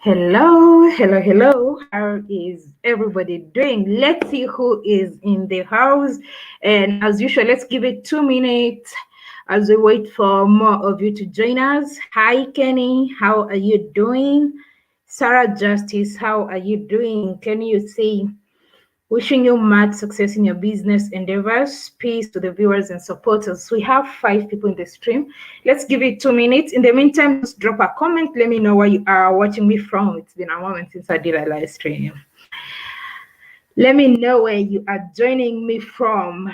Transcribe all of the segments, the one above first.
Hello, hello, hello. How is everybody doing? Let's see who is in the house. And as usual, let's give it 2 minutes as we wait for more of you to join us. Hi, Kenny. How are you doing? Sarah Justice, how are you doing? Can you see? Wishing you much success in your business endeavors. Peace to the viewers and supporters. We have 5 people in the stream. Let's give it 2 minutes. In the meantime, just drop a comment. Let me know where you are watching me from. It's been a moment since I did a live stream. Let me know where you are joining me from.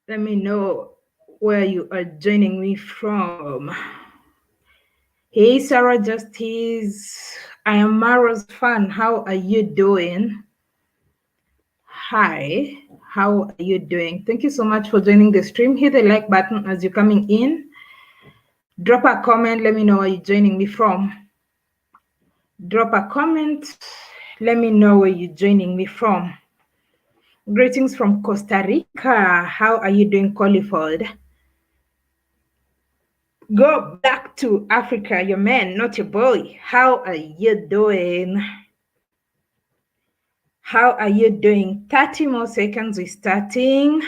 Let me know where you are joining me from. Hey, Sarah Justice. I am Mara's fan. How are you doing? Hi, how are you doing? Thank you so much for joining the stream. Hit the like button as you're coming in. Drop a comment. Let me know where you're joining me from. Drop a comment. Let me know where you're joining me from. Greetings from Costa Rica. How are you doing, Coliford? Go back to Africa, your man, not your boy. How are you doing? How are you doing? 30 more seconds, we're starting.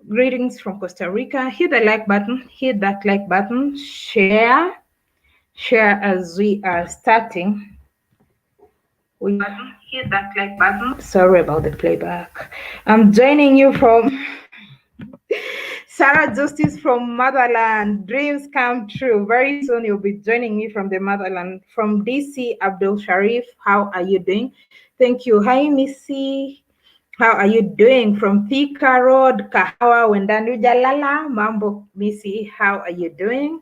Greetings from Costa Rica. Hit the like button, hit that like button, share as we are starting. Hit that like button. Sorry about the playback. I'm joining you from Sarah Justice from Motherland. Dreams come true. Very soon you'll be joining me from the Motherland. From DC, Abdul Sharif. How are you doing? Thank you. Hi, Missy. How are you doing? From Thika Road, Kahawa, Wendanu Jalala, Mambo, Missy. How are you doing?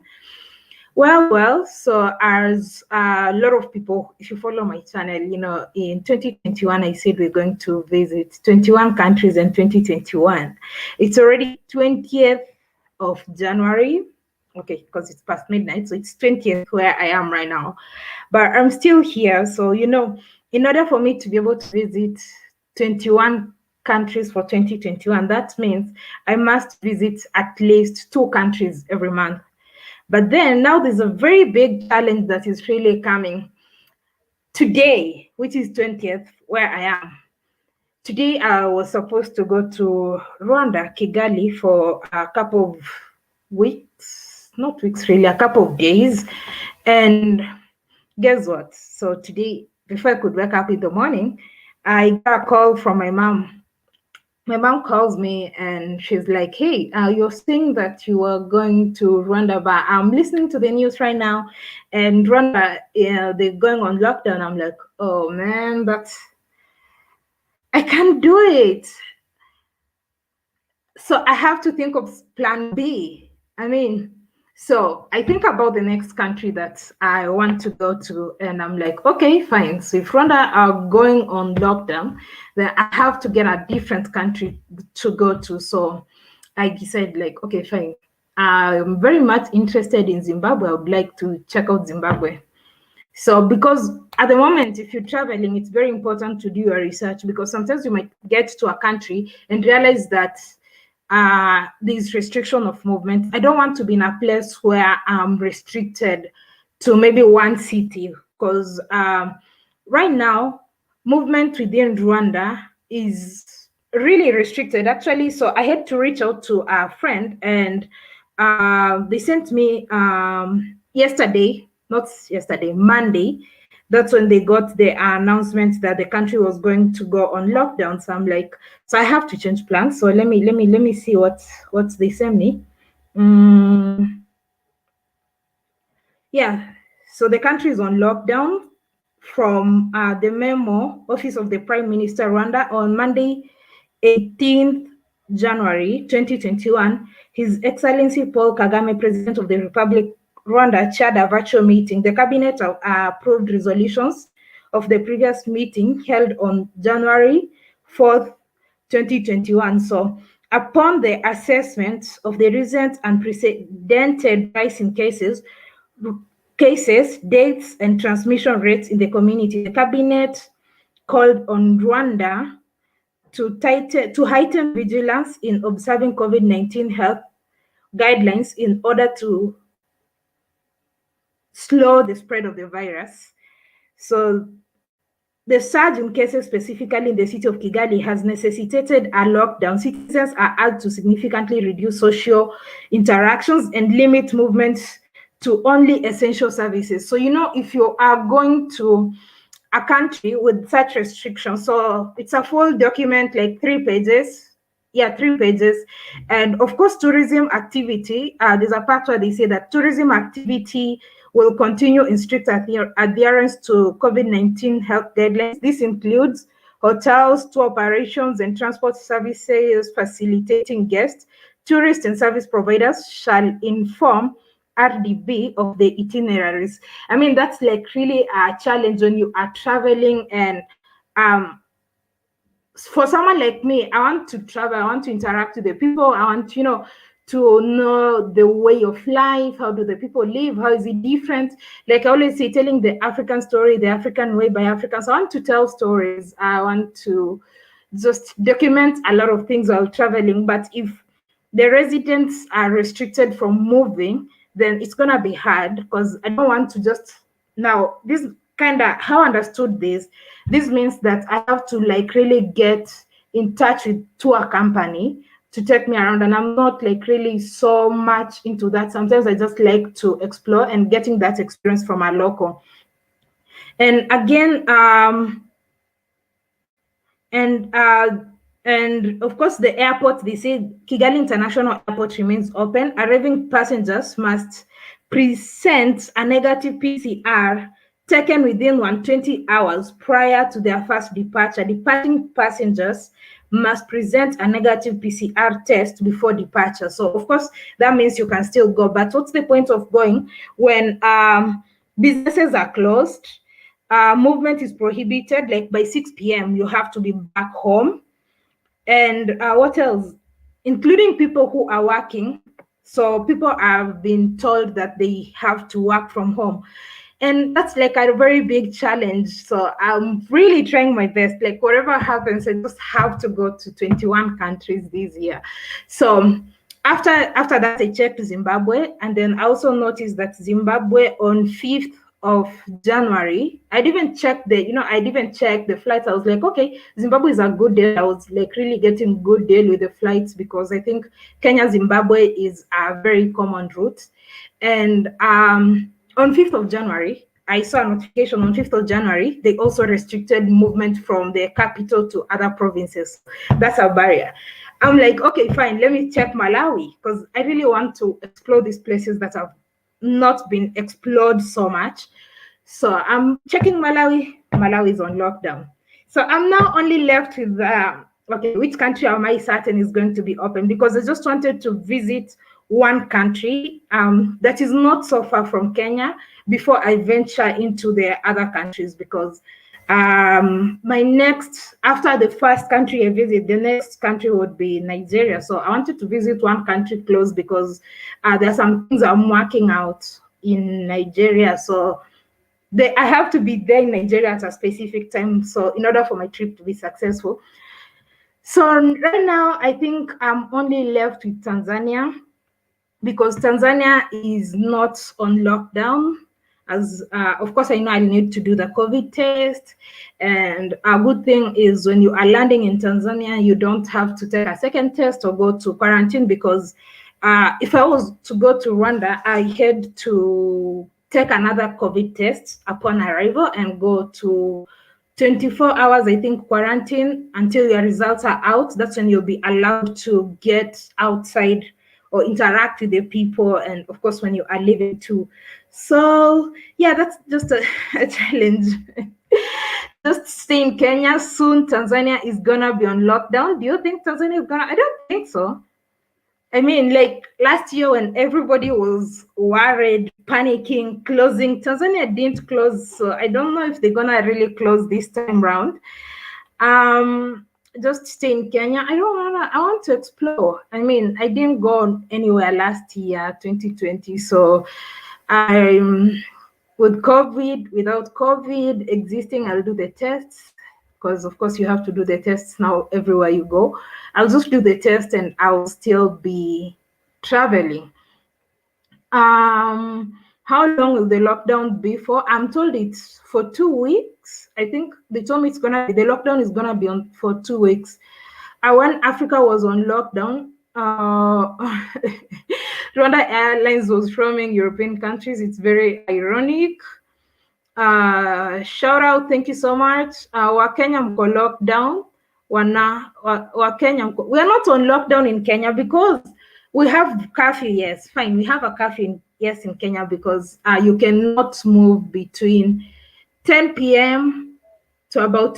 Well, so as a lot of people, if you follow my channel, you know, in 2021, I said we're going to visit 21 countries in 2021. It's already 20th of January. Okay, because it's past midnight, so it's 20th where I am right now. But I'm still here. So, you know, in order for me to be able to visit 21 countries for 2021, that means I must visit at least 2 countries every month. But then now there's a very big challenge that is really coming today, which is 20th, where I am. Today I was supposed to go to Rwanda, Kigali, for a couple of weeks, not weeks really, a couple of days. And guess what? So today, before I could wake up in the morning, I got a call from my mom. My mom calls me and she's like, hey, you're saying that you are going to Rwanda, but I'm listening to the news right now and Rwanda, they're going on lockdown. I'm like, oh man, but I can't do it. So I have to think of plan B. So I think about the next country that I want to go to, and I'm like, okay, fine. So if Rwanda are going on lockdown, then I have to get a different country to go to. So I decided, like, okay, fine. I'm very much interested in Zimbabwe. I would like to check out Zimbabwe. So because at the moment, if you're traveling, it's very important to do your research because sometimes you might get to a country and realize that there's restriction of movement. I don't want to be in a place where I'm restricted to maybe one city because right now, movement within Rwanda is really restricted actually. So I had to reach out to a friend and they sent me Monday. That's when they got the announcement that the country was going to go on lockdown. So I'm like, so I have to change plans. So let me see what they sent me. Yeah, so the country is on lockdown from the memo Office of the Prime Minister Rwanda on Monday, 18th January 2021. His Excellency Paul Kagame, President of the Republic Rwanda, chaired a virtual meeting. The cabinet approved resolutions of the previous meeting held on January 4th, 2021. So upon the assessment of the recent unprecedented rise in cases, dates, and transmission rates in the community, the cabinet called on Rwanda to heighten vigilance in observing COVID-19 health guidelines in order to slow the spread of the virus. So the surge in cases, specifically in the city of Kigali, has necessitated a lockdown. Citizens are asked to significantly reduce social interactions and limit movements to only essential services. So, if you are going to a country with such restrictions, so it's a full document, like 3 pages. Yeah, 3 pages. And of course, tourism activity, there's a part where they say that tourism activity will continue in strict adherence to COVID-19 health guidelines. This includes hotels, tour operations, and transport services facilitating guests. Tourist and service providers shall inform RDB of the itineraries. I mean, that's like really a challenge when you are traveling. And um, for someone like me, I want to travel, I want to interact with the people, I want, to know the way of life, how do the people live, how is it different. Like I always say, telling the African story, the African way by Africans. I want to tell stories, I want to just document a lot of things while traveling. But if the residents are restricted from moving, then it's gonna be hard, because I don't want to just, now this kind of how I understood this means that I have to like really get in touch with tour company to take me around, and I'm not like really so much into that. Sometimes I just like to explore and getting that experience from a local. And again, and of course, the airport, they say Kigali International Airport remains open. Arriving passengers must present a negative PCR taken within 120 hours prior to their first departure. Departing passengers must present a negative PCR test before departure. So, of course, that means you can still go. But what's the point of going when businesses are closed? Movement is prohibited. Like by 6 p.m., you have to be back home. And what else? Including people who are working. So people have been told that they have to work from home. And that's like a very big challenge. So I'm really trying my best. Like whatever happens, I just have to go to 21 countries this year. So after that, I checked Zimbabwe, and then I also noticed that Zimbabwe on 5th of January, I didn't check the flights. I was like, okay, Zimbabwe is a good deal. I was like really getting good deal with the flights, because I think Kenya Zimbabwe is a very common route. And on 5th of January, I saw a notification on 5th of January, they also restricted movement from the capital to other provinces. That's a barrier. I'm like, okay, fine, let me check Malawi, because I really want to explore these places that have not been explored so much. So I'm checking Malawi. Malawi is on lockdown. So I'm now only left with, okay, which country am I certain is going to be open? Because I just wanted to visit one country that is not so far from Kenya before I venture into the other countries, because after the first country I visit, the next country would be Nigeria. So I wanted to visit one country close, because there are some things I'm working out in Nigeria. So I have to be there in Nigeria at a specific time. So in order for my trip to be successful. So right now, I think I'm only left with Tanzania, because Tanzania is not on lockdown. As of course, I know I need to do the COVID test. And a good thing is when you are landing in Tanzania, you don't have to take a second test or go to quarantine, because if I was to go to Rwanda, I had to take another COVID test upon arrival and go to 24 hours, I think, quarantine until your results are out. That's when you'll be allowed to get outside or interact with the people, and of course when you are living too. So yeah, that's just a challenge. Just stay in Kenya. Soon Tanzania is gonna be on lockdown. Do you think Tanzania is gonna? I don't think so. I mean, like last year when everybody was worried, panicking, closing, Tanzania didn't close. So I don't know if they're gonna really close this time round. Just stay in Kenya. I want to explore. I mean, I didn't go anywhere last year, 2020. So I'm with COVID, without COVID existing, I'll do the tests, because of course you have to do the tests now everywhere you go. I'll just do the test and I'll still be traveling. How long will the lockdown be for? I'm told it's for 2 weeks. I think they told me the lockdown is gonna be on for 2 weeks. When Africa was on lockdown, Rwanda Airlines was roaming European countries. It's very ironic. Shout out, thank you so much. Wakenya mko lockdown. Wakenya we are not on lockdown in Kenya because we have curfew. Yes, fine. We have a curfew in Kenya because you cannot move between 10 p.m. to about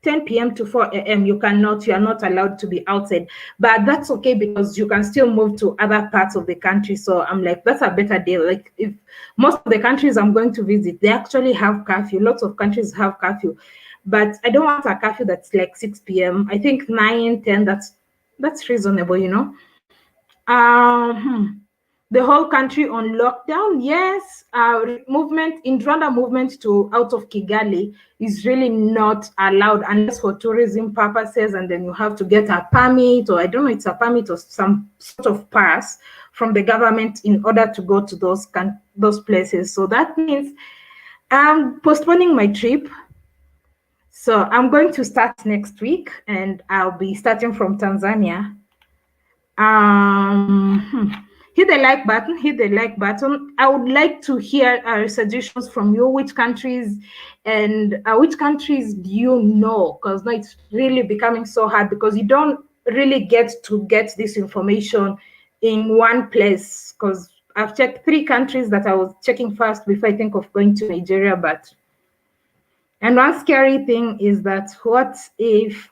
10 p.m. to 4 a.m. You are not allowed to be outside. But that's okay because you can still move to other parts of the country. So I'm like, that's a better deal. Like, if most of the countries I'm going to visit, they actually have curfew. Lots of countries have curfew. But I don't want a curfew that's like 6 p.m. I think 9, 10, that's reasonable, you know. The whole country on lockdown. Yes, movement in Rwanda, movement to out of Kigali is really not allowed unless for tourism purposes, and then you have to get a permit, or I don't know, it's a permit or some sort of pass from the government in order to go to those places. So that means I'm postponing my trip. So I'm going to start next week, and I'll be starting from Tanzania. Hit the like button. I would like to hear suggestions from you. Which countries do you know? Because now it's really becoming so hard because you don't really get this information in one place. Because I've checked 3 countries that I was checking first before I think of going to Nigeria. And one scary thing is that what if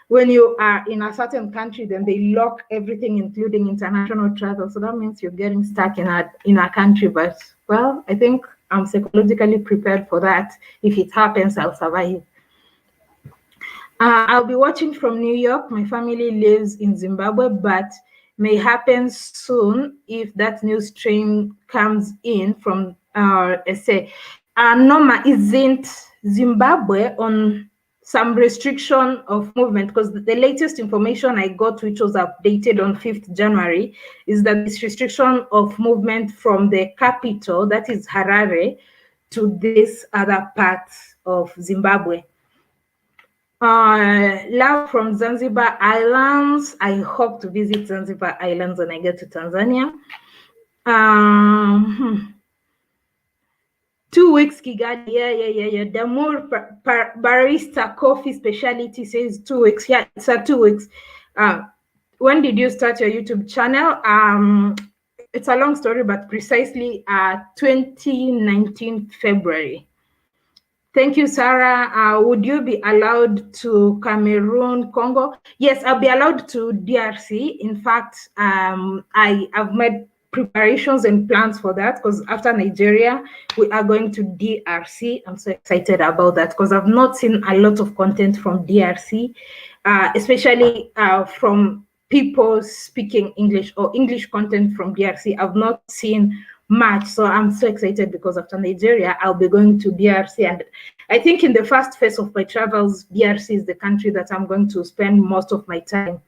when you are in a certain country, then they lock everything, including international travel. So that means you're getting stuck in a country. But, well, I think I'm psychologically prepared for that. If it happens, I'll survive. I'll be watching from New York. My family lives in Zimbabwe, but may happen soon if that new stream comes in from SA. Norma, isn't Zimbabwe on some restriction of movement? Because the latest information I got, which was updated on 5th January, is that this restriction of movement from the capital, that is Harare, to this other part of Zimbabwe. Love from Zanzibar Islands. I hope to visit Zanzibar Islands when I get to Tanzania. 2 weeks Kigali. Yeah. Damur Barista Coffee Speciality says 2 weeks. Yeah, it's 2 weeks. When did you start your YouTube channel? It's a long story, but precisely 2019 February. Thank you, Sarah. Would you be allowed to Cameroon, Congo? Yes, I'll be allowed to DRC. In fact, I have made preparations and plans for that because after Nigeria, we are going to DRC. I'm so excited about that because I've not seen a lot of content from DRC, especially from people speaking English or English content from DRC. I've not seen much, so I'm so excited because after Nigeria, I'll be going to DRC, and I think in the first phase of my travels, DRC is the country that I'm going to spend most of my time.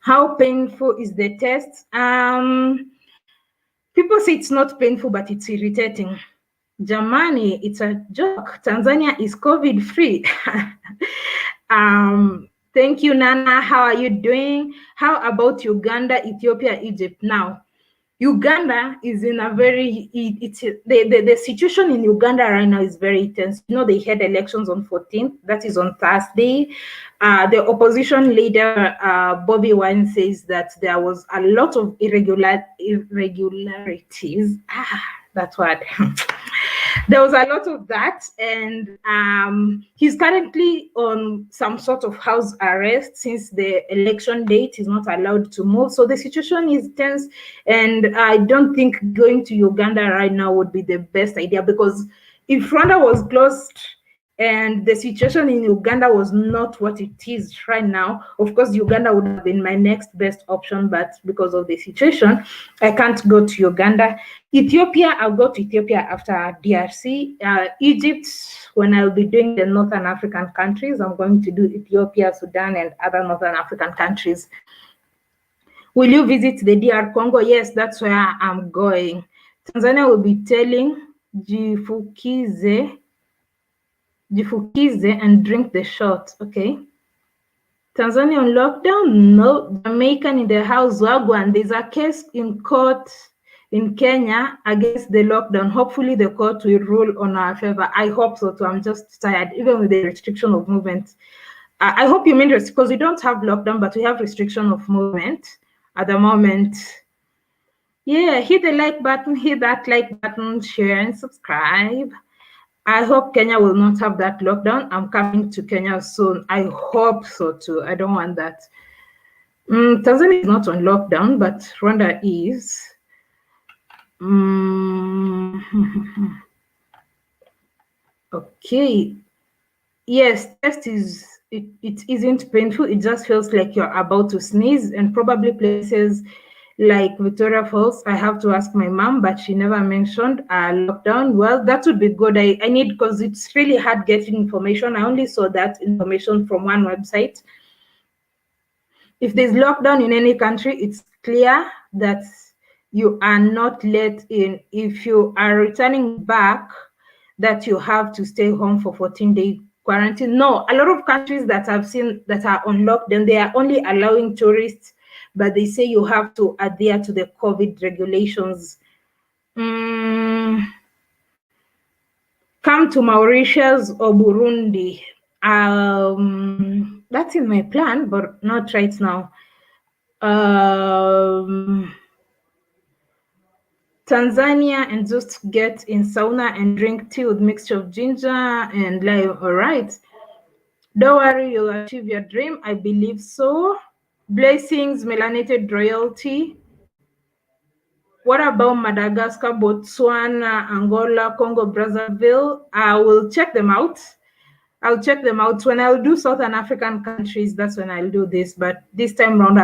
How painful is the test? People say it's not painful, but it's irritating. Germany, it's a joke. Tanzania is COVID-free. Thank you, Nana. How are you doing? How about Uganda, Ethiopia, Egypt? Now, Uganda is in a very, the situation in Uganda right now is very tense. You know, they had elections on 14th, that is on Thursday. The opposition leader, Bobby Wine, says that there was a lot of irregularities. That word. There was a lot of that, and he's currently on some sort of house arrest since the election date. He's not allowed to move. So the situation is tense, and I don't think going to Uganda right now would be the best idea, because if Rwanda was closed and the situation in Uganda was not what it is right now, of course, Uganda would have been my next best option, but because of the situation, I can't go to Uganda. Ethiopia, I'll go to Ethiopia after DRC. Egypt, when I'll be doing the Northern African countries, I'm going to do Ethiopia, Sudan, and other Northern African countries. Will you visit the DR Congo? Yes, that's where I'm going. Tanzania will be telling jifukize and drink the shot. Okay. Tanzania on lockdown? No. Jamaican in the house, Wagwan. There's a case in court in Kenya against the lockdown. Hopefully the court will rule on our favor. I hope so too. I'm just tired, even with the restriction of movement. I hope you mean because we don't have lockdown, but we have restriction of movement at the moment. Yeah, hit the like button, hit that like button, share and subscribe. I hope Kenya will not have that lockdown. I'm coming to Kenya soon. I hope so too. I don't want that. Tanzania is not on lockdown, but Rwanda is. Okay. Yes, test is it isn't painful. It just feels like you're about to sneeze, and probably places like Victoria Falls. I have to ask my mom, but she never mentioned lockdown. Well, that would be good. I need, because it's really hard getting information. I only saw that information from one website. If there's lockdown in any country, it's clear that you are not let in. If you are returning back, that you have to stay home for 14-day quarantine. No, a lot of countries that I've seen that are on lockdown, they are only allowing tourists, but they say you have to adhere to the COVID regulations. Come to Mauritius or Burundi. That's in my plan, but not right now. Tanzania, and just get in sauna and drink tea with mixture of ginger and lime. All right. Don't worry, you'll achieve your dream. I believe so. Blessings, melanated royalty. What about Madagascar, Botswana, Angola, Congo, Brazzaville? I will check them out. I'll check them out. When I'll do Southern African countries, that's when I'll do this. But this time around,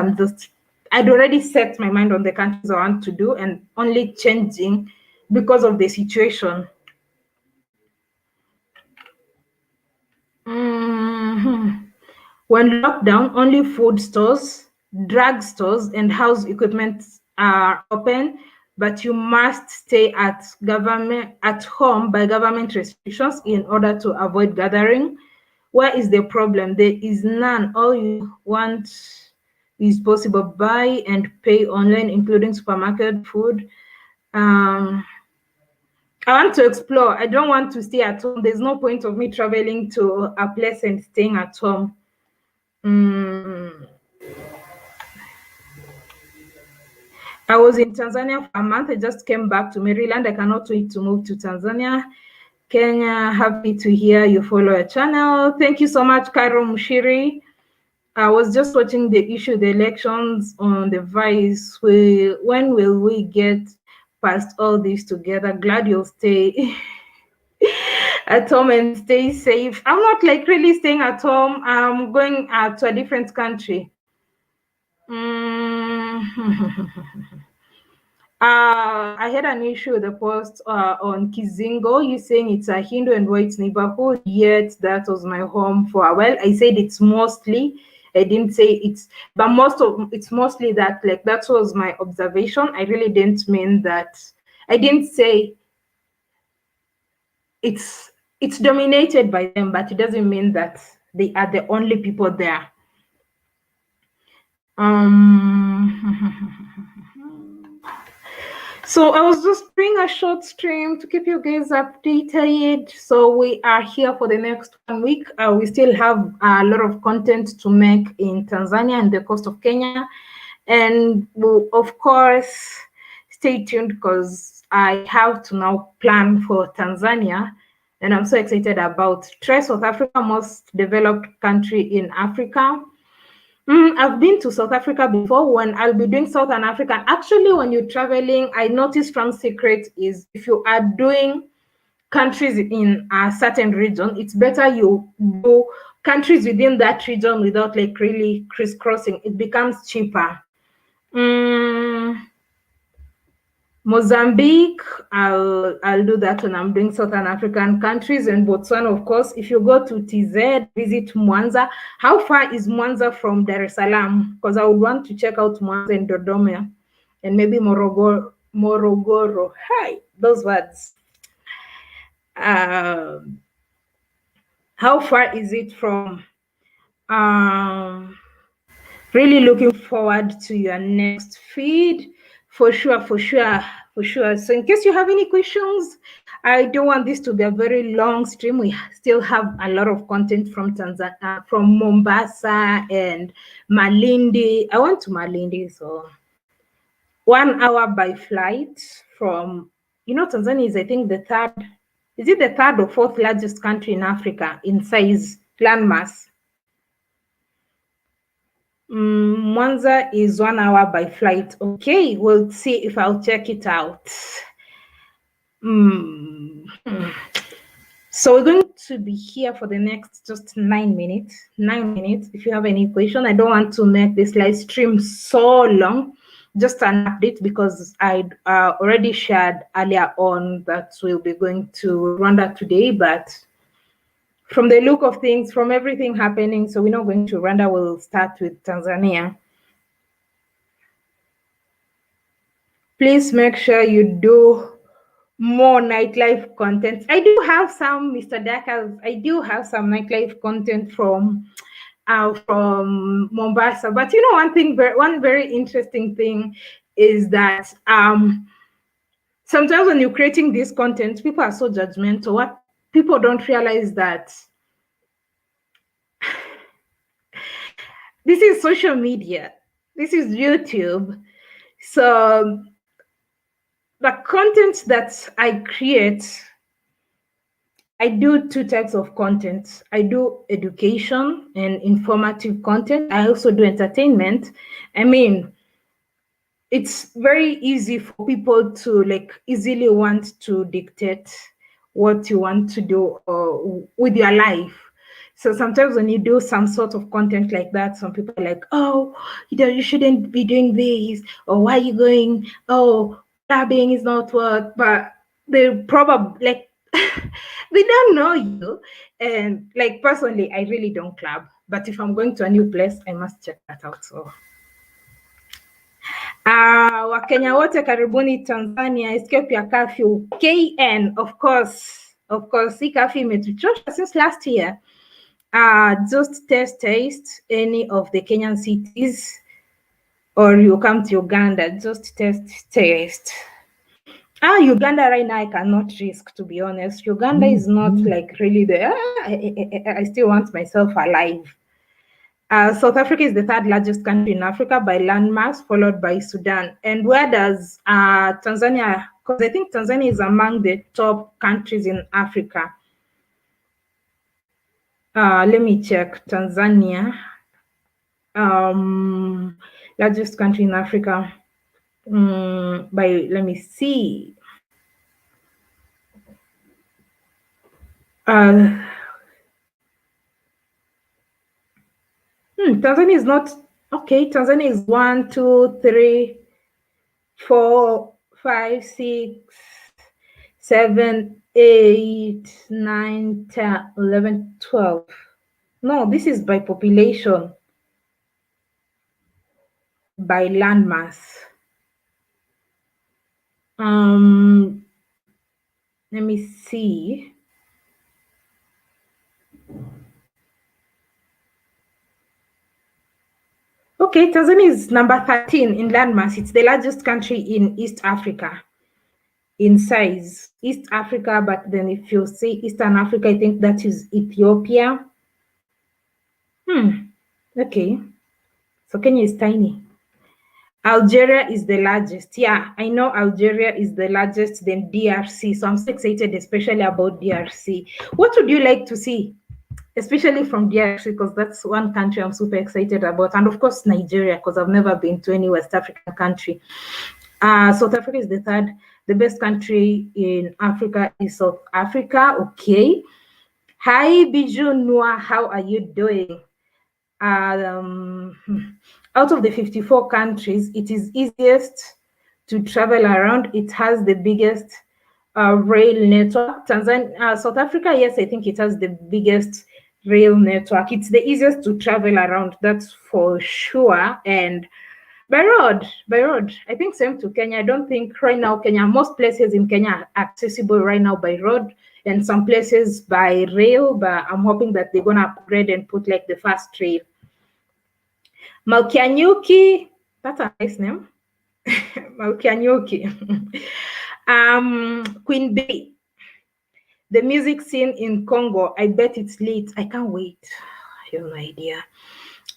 I'd already set my mind on the countries I want to do and only changing because of the situation. When lockdown, only food stores, drug stores, and house equipment are open, but you must stay at home by government restrictions in order to avoid gathering. Where is the problem? There is none. All you want is possible. Buy and pay online, including supermarket food. I want to explore. I don't want to stay at home. There's no point of me traveling to a place and staying at home. I was in Tanzania for a month. I just came back to Maryland. I cannot wait to move to Tanzania. Kenya, happy to hear you follow a channel. Thank you so much, Karo Mushiri. I was just watching the issue, the elections on the Vice. When will we get past all this together? Glad you'll stay at home and stay safe. I'm not like really staying at home. I'm going to a different country. I had an issue with the post on Kizingo. You saying it's a Hindu and white neighborhood, yet that was my home for a while. I said it's mostly. I didn't say it's, but it's mostly that. Like that was my observation. I really didn't mean that. I didn't say it's dominated by them, but it doesn't mean that they are the only people there. So I was just doing a short stream to keep you guys updated. So we are here for the next 1 week. We still have a lot of content to make in Tanzania and the coast of Kenya. And we'll, of course, stay tuned because I have to now plan for Tanzania. And I'm so excited about South Africa, most developed country in Africa. I've been to South Africa before. When I'll be doing Southern Africa, actually, when you're traveling, I noticed one secret is if you are doing countries in a certain region, it's better you do countries within that region without like really crisscrossing. It becomes cheaper. Mozambique, I'll do that when I'm doing Southern African countries, and Botswana, of course. If you go to TZ, visit Mwanza. How far is Mwanza from Dar es Salaam? Because I would want to check out Mwanza and Dodoma, and maybe Morogoro. Morogoro. Hi, those words. How far is it from? Really looking forward to your next feed. For sure, for sure, for sure. So in case you have any questions, I don't want this to be a very long stream. We still have a lot of content from Tanzania, from Mombasa and Malindi. I went to Malindi, so 1 hour by flight from, Tanzania is, I think, is it the third or fourth largest country in Africa in size, landmass? Mwanza is 1 hour by flight. Okay, we'll see if I'll check it out. So we're going to be here for the next just 9 minutes. 9 minutes. If you have any question, I don't want to make this live stream so long. Just an update, because I already shared earlier on that we'll be going to Rwanda today, but from the look of things, from everything happening, so we're not going to Rwanda, we'll start with Tanzania. Please make sure you do more nightlife content. I do have some, Mr. Dakas, I do have some nightlife content from Mombasa. But one very interesting thing is that sometimes when you're creating this content, people are so judgmental. What people don't realize that this is social media, this is YouTube. So the content that I create, I do two types of content. I do education and informative content. I also do entertainment. I mean, it's very easy for people to easily want to dictate what you want to do with your life. So sometimes when you do some sort of content like that, some people are like, oh, you shouldn't be doing this, or why are you going, oh, clubbing is not what, but they probably they don't know you. And personally, I really don't club, but if I'm going to a new place, I must check that out. So Wakenya wote karibuni Tanzania, escape ya curfew. KN, of course, hii curfew imetuchosha since last year. Just taste any of the Kenyan cities, or you come to Uganda, just taste. Uganda right now I cannot risk, to be honest. Uganda is not really there. I still want myself alive. South Africa is the third largest country in Africa by landmass, followed by Sudan. And where does Tanzania, because I think Tanzania is among the top countries in Africa. Let me check. Tanzania, largest country in Africa. Let me see. Tanzania is not okay. Tanzania is 1, 2, 3, 4, 5, 6, 7, 8, 9, 10, 11, 12. No, this is by population, by landmass. Let me see. Okay, Tanzania is number 13 in landmass. It's the largest country in East Africa in size. East Africa, but then if you say Eastern Africa, I think that is Ethiopia. Okay. So Kenya is tiny. Algeria is the largest. Yeah, I know Algeria is the largest, then DRC. So I'm so excited, especially about DRC. What would you like to see? Especially from DRC, because that's one country I'm super excited about. And of course, Nigeria, because I've never been to any West African country. South Africa is the third. The best country in Africa is South Africa. Okay. Hi, Bijou Noah. How are you doing? Out of the 54 countries, it is easiest to travel around. It has the biggest rail network. South Africa, yes, I think it has the biggest rail network. It's the easiest to travel around, that's for sure. And by road. I think same to Kenya. I don't think right now most places in Kenya are accessible right now by road, and some places by rail, but I'm hoping that they're gonna upgrade and put like the fast rail. Malkianyuki, that's a nice name. Malkianyuki. Queen Bee. The music scene in Congo, I bet it's lit. I can't wait. I have no idea.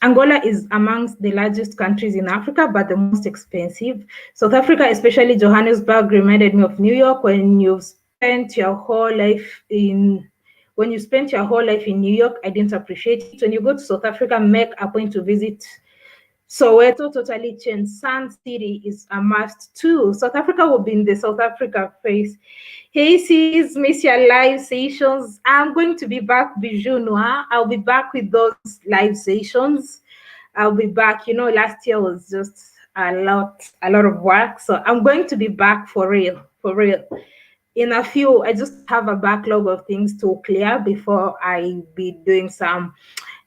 Angola is amongst the largest countries in Africa, but the most expensive. South Africa, especially Johannesburg, reminded me of New York. When you spent your whole life in New York, I didn't appreciate it. When you go to South Africa, make a point to visit Soweto. Totally changed. Sun City is a must too. South Africa will be in the South Africa phase. Hey sis, miss your live sessions. I'm going to be back, Bijou Noir. I'll be back with those live sessions. I'll be back. Last year was just a lot of work. So I'm going to be back for real. In a few, I just have a backlog of things to clear before I be doing some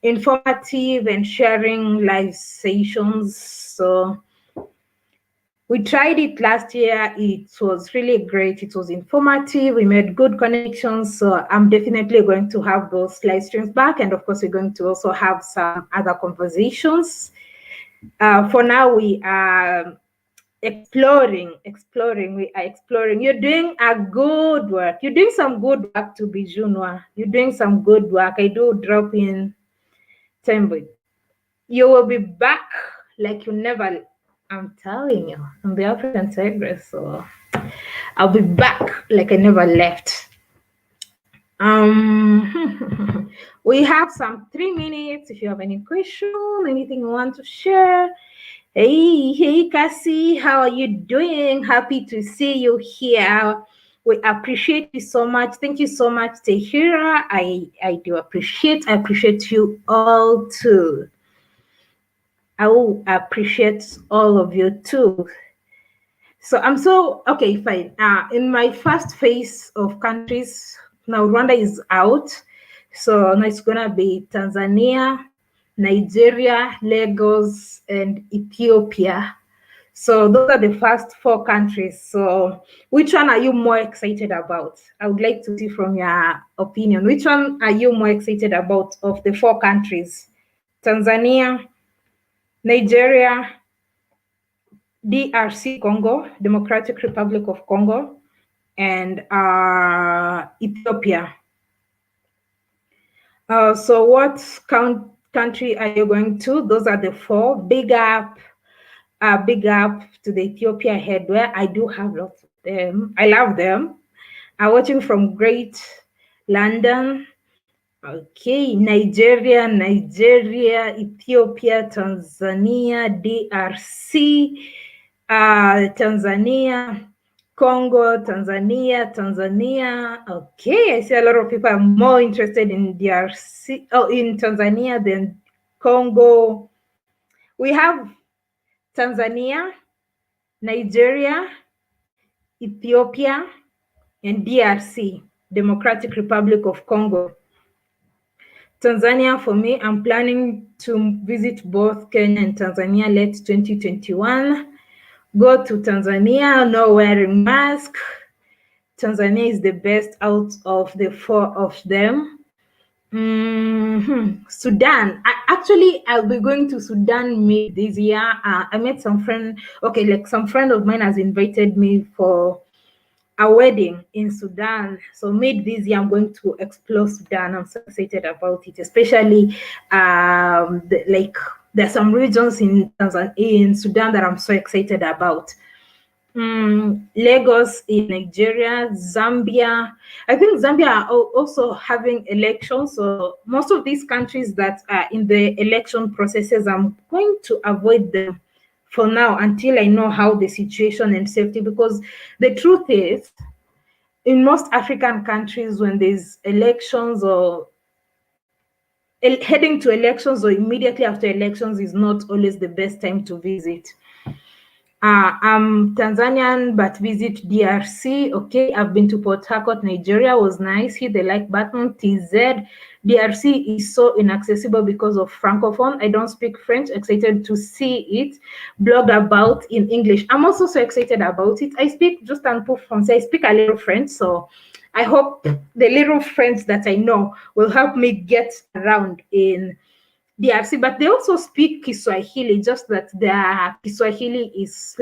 informative and sharing live sessions. So we tried it last year. It was really great. It was informative. We made good connections. So I'm definitely going to have those live streams back. And of course, we're going to also have some other conversations. For now, we are exploring. We are exploring. You're doing a good work. You're doing some good work to be Junwa. You're doing some good work. I do drop in Tembe. You will be back like you never. I'm telling you, I'm the African Tigress, so I'll be back like I never left. We have some 3 minutes. If you have any question, anything you want to share. Hey, Cassie, how are you doing? Happy to see you here. We appreciate you so much. Thank you so much, Tehira. I appreciate you all too. I will appreciate all of you too. So okay, fine. In my first phase of countries, now Rwanda is out. So now it's gonna be Tanzania, Nigeria, Lagos, and Ethiopia. So those are the first 4 countries. So which one are you more excited about? I would like to see from your opinion. Which one are you more excited about of the 4 countries? Tanzania, Nigeria, DRC Congo, Democratic Republic of Congo, and Ethiopia. So what country are you going to? Those are the 4. Big up to the Ethiopia headwear. I do have lots of them. I love them. I'm watching from Great London. Okay, Nigeria, Ethiopia, Tanzania, DRC, Tanzania, Congo, Tanzania. Okay, I see a lot of people are more interested in DRC, in Tanzania than Congo. We have Tanzania, Nigeria, Ethiopia, and DRC, Democratic Republic of Congo. Tanzania, for me, I'm planning to visit both Kenya and Tanzania late 2021. Go to Tanzania, no wearing mask. Tanzania is the best out of the 4 of them. Sudan. I'll be going to Sudan mid this year. I met some friend. Okay, like some friend of mine has invited me for a wedding in Sudan. So mid this year, I'm going to explore Sudan. I'm so excited about it, especially there's some regions in Sudan that I'm so excited about. Lagos in Nigeria, Zambia. I think Zambia are also having elections. So most of these countries that are in the election processes, I'm going to avoid them for now until I know how the situation and safety, because the truth is, in most African countries, when there's elections or heading to elections or immediately after elections is not always the best time to visit. I'm Tanzanian but visit DRC. Okay, I've been to Port Harcourt, Nigeria. Was nice. Hit the like button. TZ. DRC is so inaccessible because of Francophone. I don't speak French. Excited to see it. Blog about in English. I'm also so excited about it. I speak just un peu français. I speak a little French, so I hope the little French that I know will help me get around in DRC, but they also speak Kiswahili, just that their Kiswahili is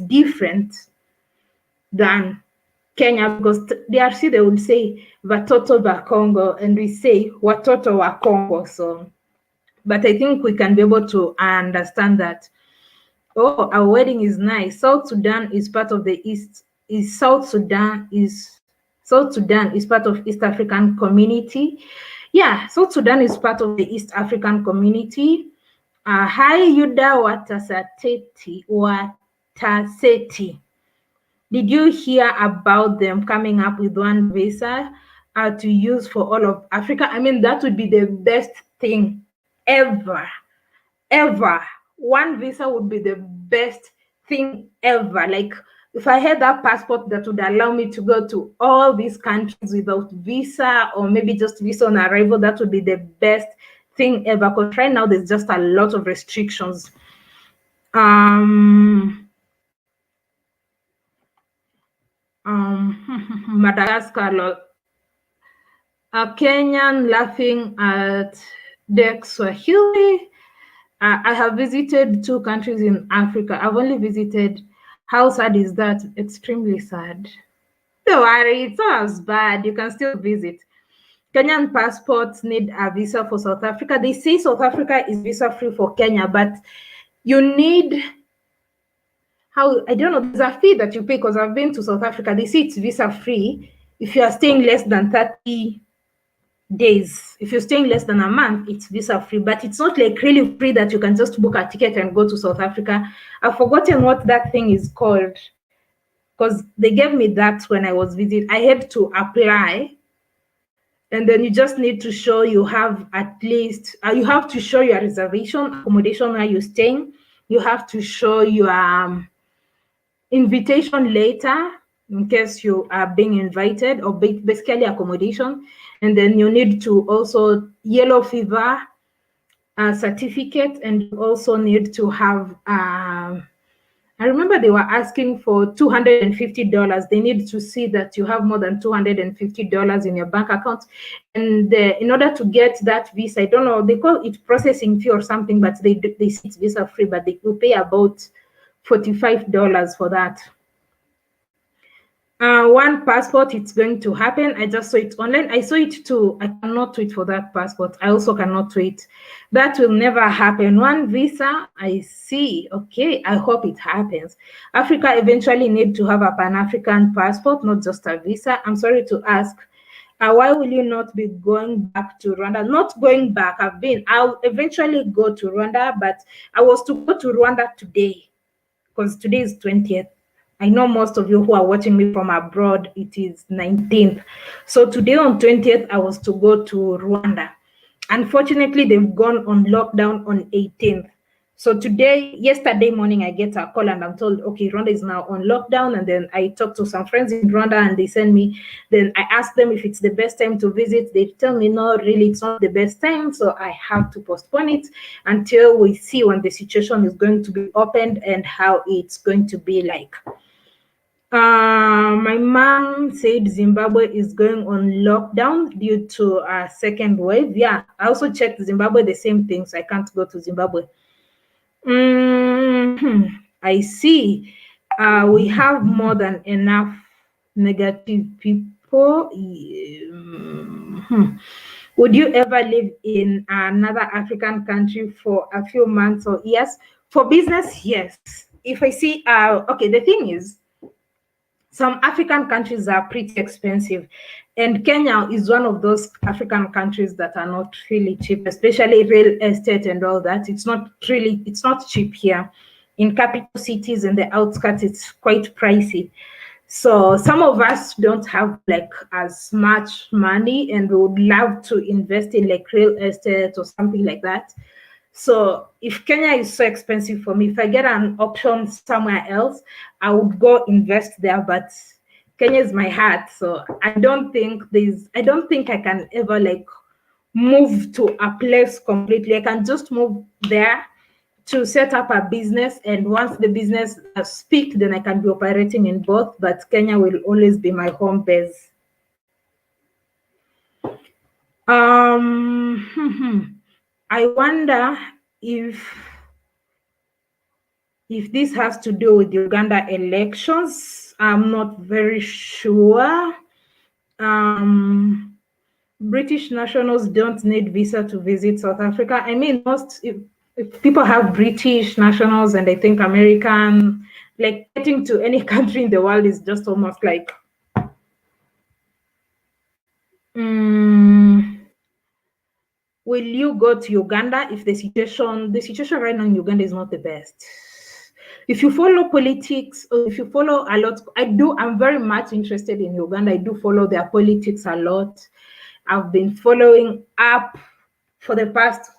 different than Kenya, because DRC they would say Watoto wa Congo and we say Watoto wa Congo. So, but I think we can be able to understand that. Oh, our wedding is nice. South Sudan is part of the East. South Sudan is part of East African community. Yeah, South Sudan is part of the East African community. Hi Yuda Wataseti. Did you hear about them coming up with one visa to use for all of Africa? I mean, that would be the best thing ever. Ever. One visa would be the best thing ever. Like, if I had that passport that would allow me to go to all these countries without visa, or maybe just visa on arrival, that would be the best thing ever. Because right now there's just a lot of restrictions. Madagascar, a Kenyan laughing at the Swahili. I have visited 2 countries in Africa. I've only visited. How sad is that? Extremely sad. Don't worry, it's not as bad. You can still visit. Kenyan passports need a visa for South Africa. They say South Africa is visa free for Kenya, but you need I don't know, there's a fee that you pay, because I've been to South Africa. They say it's visa free if you are staying less than 30 days. If you're staying less than a month, it's visa free, but it's not like really free that you can just book a ticket and go to South Africa. I've forgotten what that thing is called, because they gave me that when I was visiting. I had to apply, and then you just need to show you have at least you have to show your reservation accommodation where you're staying. You have to show your invitation letter in case you are being invited, or basically accommodation. And then you need to also yellow fever certificate, and you also need to have I remember they were asking for $250. They need to see that you have more than $250 in your bank account. And in order to get that visa, I don't know, they call it processing fee or something, but they say it's visa free, but they will pay about $45 for that. One passport, it's going to happen. I just saw it online. I saw it too. I cannot wait for that passport. I also cannot wait. That will never happen. One visa, I see. Okay, I hope it happens. Africa eventually need to have a Pan-African passport, not just a visa. I'm sorry to ask. Why will you not be going back to Rwanda? Not going back. I'll eventually go to Rwanda, but I was to go to Rwanda today, because today is 20th. I know most of you who are watching me from abroad, it is 19th. So today on 20th, I was to go to Rwanda. Unfortunately, they've gone on lockdown on 18th. So yesterday morning, I get a call and I'm told, okay, Rwanda is now on lockdown. And then I talked to some friends in Rwanda and they send me, then I asked them if it's the best time to visit. They tell me, no, really, it's not the best time. So I have to postpone it until we see when the situation is going to be opened and how it's going to be like. My mom said Zimbabwe is going on lockdown due to a second wave. Yeah, I also checked Zimbabwe, the same thing, so I can't go to Zimbabwe. I see. We have more than enough negative people. Would you ever live in another African country for a few months or years? For business, yes. If I see, okay, the thing is, some African countries are pretty expensive, and Kenya is one of those African countries that are not really cheap, especially real estate and all that. It's not cheap here. In capital cities and the outskirts, it's quite pricey. So some of us don't have like as much money and would love to invest in like real estate or something like that. So if Kenya is so expensive for me, if I get an option somewhere else, I would go invest there. But Kenya is my heart, so I don't think I can ever like move to a place completely. I can just move there to set up a business, and once the business has peaked, then I can be operating in both. But Kenya will always be my home base. I wonder if this has to do with Uganda elections. I'm not very sure. British nationals don't need visa to visit South Africa. I mean, if people have British nationals and I think American, like getting to any country in the world is just almost like will you go to Uganda if the situation right now in Uganda is not the best? If you follow politics, or if you follow a lot, I'm very much interested in Uganda. I do follow their politics a lot. I've been following up for the past,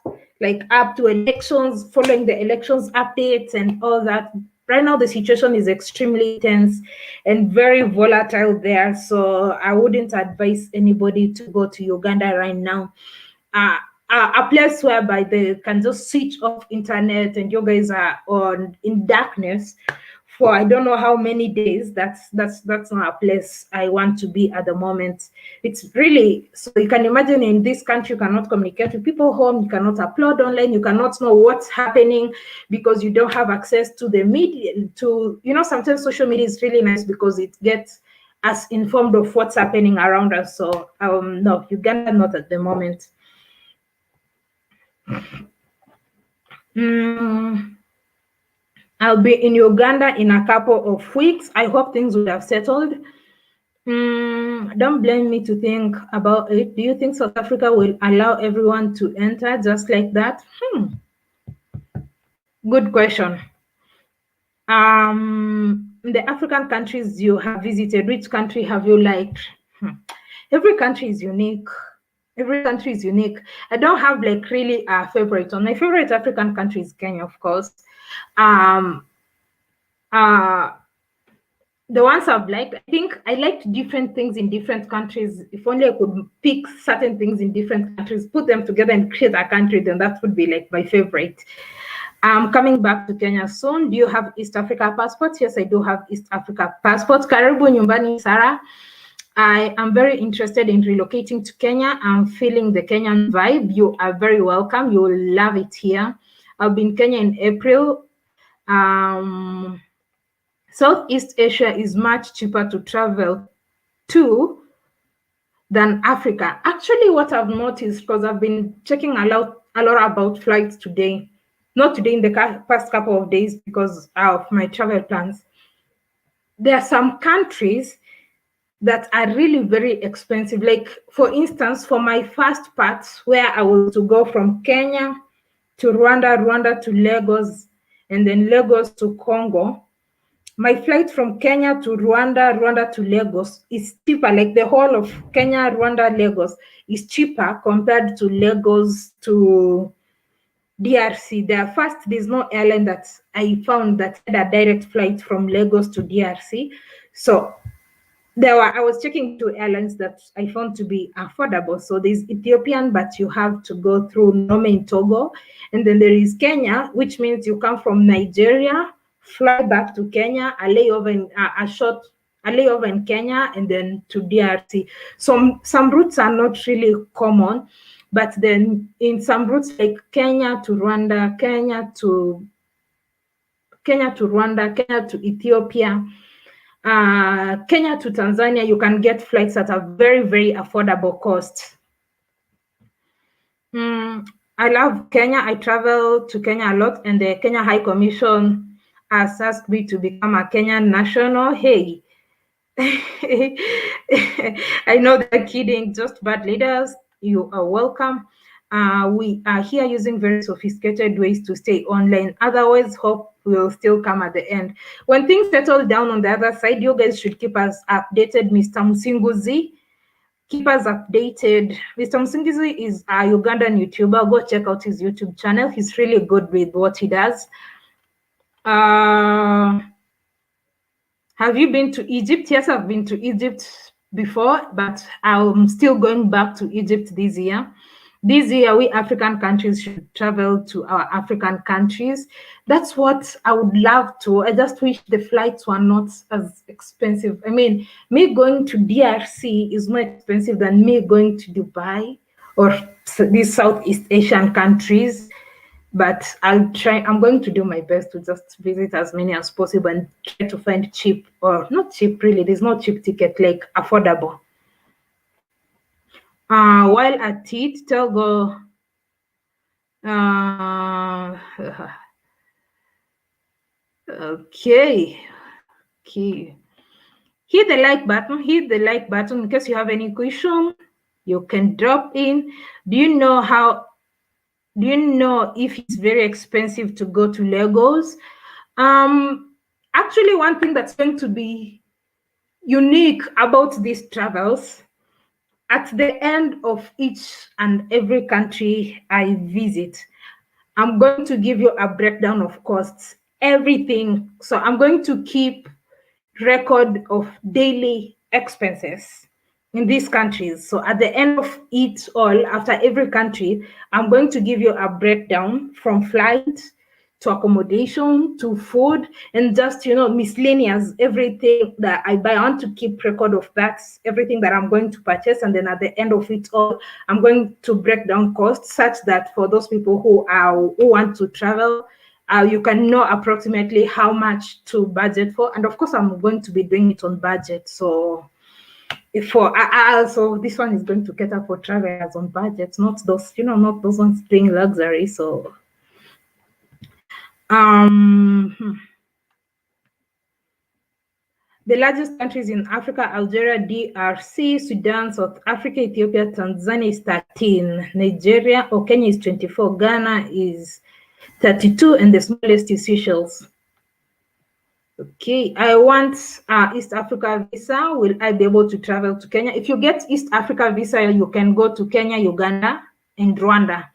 like up to elections, following the elections updates and all that. Right now, the situation is extremely tense and very volatile there. So I wouldn't advise anybody to go to Uganda right now. A place whereby they can just switch off internet and you guys are on in darkness for I don't know how many days. That's not a place I want to be at the moment. It's really, so you can imagine in this country you cannot communicate with people home, you cannot upload online, you cannot know what's happening because you don't have access to the media. Sometimes social media is really nice because it gets us informed of what's happening around us. So no, Uganda not at the moment. I'll be in Uganda in a couple of weeks. I hope things would have settled. Don't blame me to think about it. Do you think South Africa will allow everyone to enter just like that? Good question. The African countries you have visited, which country have you liked? Every country is unique. I don't have like really a favorite one. My favorite African country is Kenya, of course. The ones I've liked, I think I liked different things in different countries. If only I could pick certain things in different countries, put them together and create a country, then that would be like my favorite. I'm coming back to Kenya soon. Do you have East Africa passports? Yes, I do have East Africa passports. Karibu nyumbani, Sarah. I am very interested in relocating to Kenya. I'm feeling the Kenyan vibe. You are very welcome. You will love it here. I'll be in Kenya in April. Southeast Asia is much cheaper to travel to than Africa. Actually, what I've noticed, because I've been checking a lot about flights today, not today, in the past couple of days because of my travel plans. There are some countries that are really very expensive. Like, for instance, for my first part, where I was to go from Kenya to Rwanda, Rwanda to Lagos, and then Lagos to Congo, my flight from Kenya to Rwanda, Rwanda to Lagos is cheaper. Like the whole of Kenya, Rwanda, Lagos is cheaper compared to Lagos to DRC. There's no airline that I found that had a direct flight from Lagos to DRC. So I was checking 2 airlines that I found to be affordable. So there's Ethiopian, but you have to go through Nome in Togo. And then there is Kenya, which means you come from Nigeria, fly back to Kenya, a layover in Kenya, and then to DRC. Some routes are not really common, but then in some routes like Kenya to Rwanda, Kenya to Ethiopia, Kenya to Tanzania, you can get flights at a very, very affordable cost. I love Kenya. I travel to Kenya a lot, and the Kenya High Commission has asked me to become a Kenyan national. Hey, I know they're kidding, just bad leaders. You are welcome. We are here using very sophisticated ways to stay online. Otherwise, hope will still come at the end. When things settle down on the other side, you guys should keep us updated. Mr. Musinguzi, keep us updated. Mr. Msingizi is a Ugandan YouTuber. Go check out his YouTube channel. He's really good with what he does. Have you been to Egypt? Yes, I've been to Egypt before, but I'm still going back to Egypt this year. This year, we African countries should travel to our African countries. That's what I would love to. I just wish the flights were not as expensive. I mean, me going to DRC is more expensive than me going to Dubai or these Southeast Asian countries. But I'm going to do my best to just visit as many as possible and try to find cheap, or not cheap really, there's no cheap ticket, like affordable. While at it, tell go. Okay. Hit the like button. In case you have any question, you can drop in. Do you know if it's very expensive to go to Lagos? Actually, one thing that's going to be unique about these travels, at the end of each and every country I visit, I'm going to give you a breakdown of costs, everything. So I'm going to keep record of daily expenses in these countries. So at the end of it all, after every country, I'm going to give you a breakdown from flight to accommodation to food and just, miscellaneous, everything that I buy. I want to keep record of that, everything that I'm going to purchase. And then at the end of it all, I'm going to break down costs such that for those people who want to travel, you can know approximately how much to budget for. And of course, I'm going to be doing it on budget. So so this one is going to cater for travelers on budget, not those ones doing luxury. So the largest countries in Africa: Algeria, DRC, Sudan, South Africa, Ethiopia, Tanzania is 13, Nigeria or Kenya is 24, Ghana is 32, and the smallest is Seychelles. Okay, I want East Africa visa. Will I be able to travel to Kenya? If you get East Africa visa, you can go to Kenya, Uganda, and Rwanda.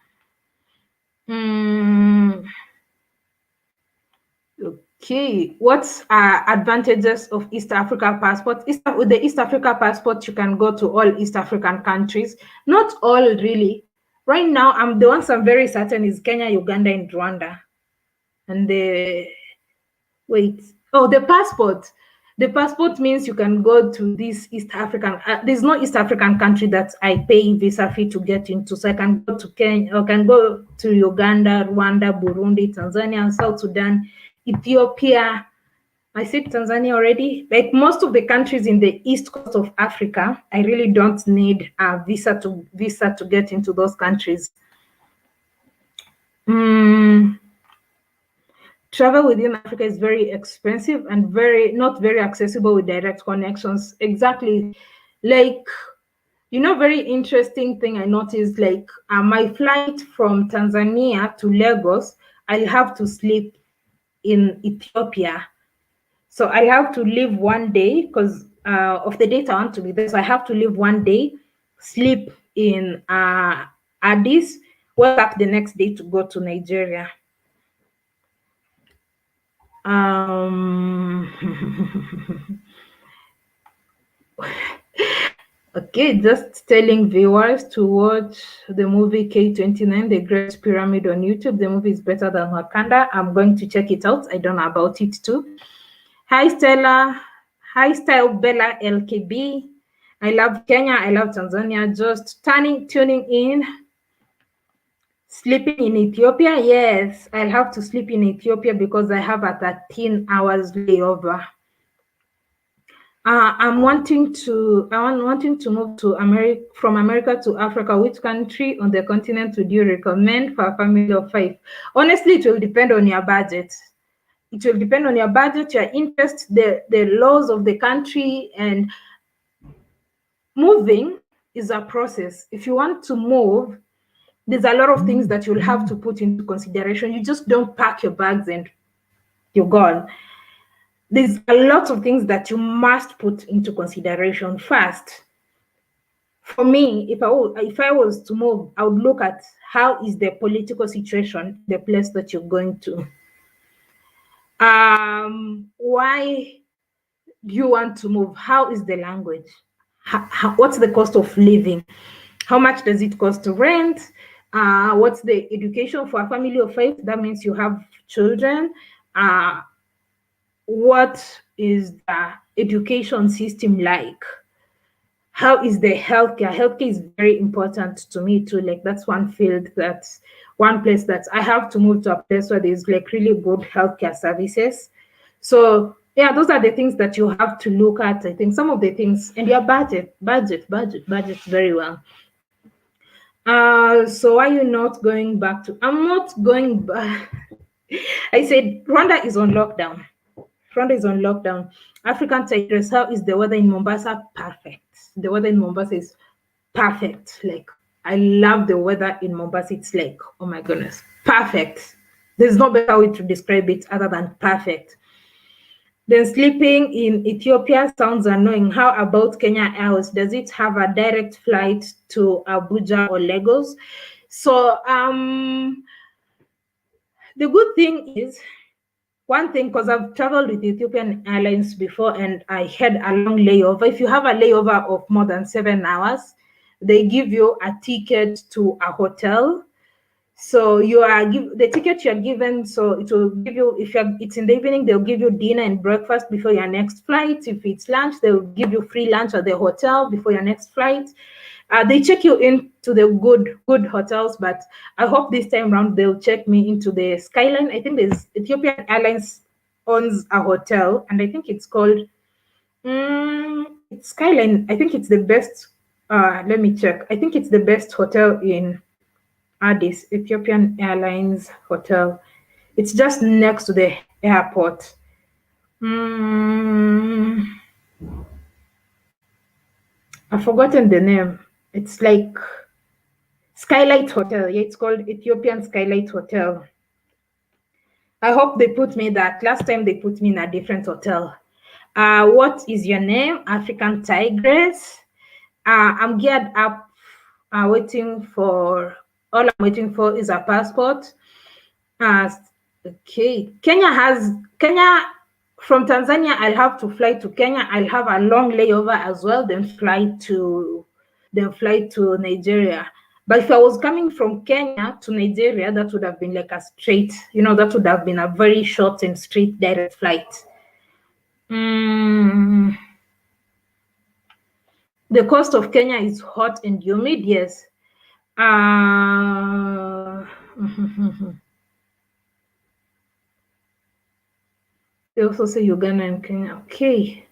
Okay, what's advantages of East Africa passport? With the East Africa passport, you can go to all East African countries. Not all, really. Right now, the ones I'm very certain is Kenya, Uganda, and Rwanda. And the passport. The passport means you can go to this East African. There's no East African country that I pay visa fee to get into. So I can go to Kenya, I can go to Uganda, Rwanda, Burundi, Tanzania, South Sudan, Ethiopia. I said Tanzania already. Like most of the countries in the east coast of Africa, I really don't need a visa to get into those countries. Travel within Africa is very expensive and not very accessible with direct connections. Exactly. Like, very interesting thing I noticed, like my flight from Tanzania to Lagos, I'll have to sleep in Ethiopia. So I have to leave one day because of the date I want to be there. So I have to leave one day, sleep in Addis, wake up the next day to go to Nigeria. Okay, just telling viewers to watch the movie K29, The Great Pyramid on YouTube. The movie is better than Wakanda. I'm going to check it out. I don't know about it too. Hi, Stella. Hi, Style Bella LKB. I love Kenya. I love Tanzania. Just tuning in. Sleeping in Ethiopia? Yes, I'll have to sleep in Ethiopia because I have a 13 hours layover. I'm wanting to move to America, from America to Africa. Which country on the continent would you recommend for a family of 5? Honestly, it will depend on your budget. It will depend on your budget, your interest, the laws of the country, and moving is a process. If you want to move, there's a lot of things that you'll have to put into consideration. You just don't pack your bags and you're gone. There's a lot of things that you must put into consideration. First, for me, if I was to move, I would look at how is the political situation, the place that you're going to. Why do you want to move? How is the language? What's the cost of living? How much does it cost to rent? What's the education for a family of 5? That means you have children. What is the education system like? How is the healthcare? Healthcare is very important to me too. Like that's one field, that's one place that I have to move to a place where there's like really good healthcare services. So yeah, those are the things that you have to look at. I think some of the things, and your budget very well. So why are you not going back to? I'm not going back. I said Rwanda is on lockdown. Rwanda is on lockdown. African Tigress, how is the weather in Mombasa? Perfect. The weather in Mombasa is perfect. Like, I love the weather in Mombasa. It's like, oh my goodness, perfect. There's no better way to describe it other than perfect. Then sleeping in Ethiopia sounds annoying. How about Kenya Airways? Does it have a direct flight to Abuja or Lagos? So the good thing is, one thing, because I've traveled with Ethiopian Airlines before and I had a long layover. If you have a layover of more than 7 hours, they give you a ticket to a hotel. So you are the ticket you're given, so it will give you, if it's in the evening, they'll give you dinner and breakfast before your next flight. If it's lunch, they'll give you free lunch at the hotel before your next flight. They check you into the good hotels, but I hope this time around they'll check me into the Skyline. I think there's Ethiopian Airlines owns a hotel, and I think it's called it's Skyline. I think it's the best. Let me check. I think it's the best hotel in Addis, Ethiopian Airlines hotel. It's just next to the airport. I've forgotten the name. It's like Skylight Hotel. Yeah, it's called Ethiopian Skylight Hotel. I hope they put me that. Last time they put me in a different hotel. What is your name? African Tigress. I'm geared up, waiting for, all I'm waiting for is a passport. Okay. Kenya, from Tanzania, I'll have to fly to Kenya. I'll have a long layover as well, then fly to Nigeria. But if I was coming from Kenya to Nigeria, that would have been like a straight, that would have been a very short and straight direct flight. The coast of Kenya is hot and humid, yes. They also say Uganda and Kenya. Okay.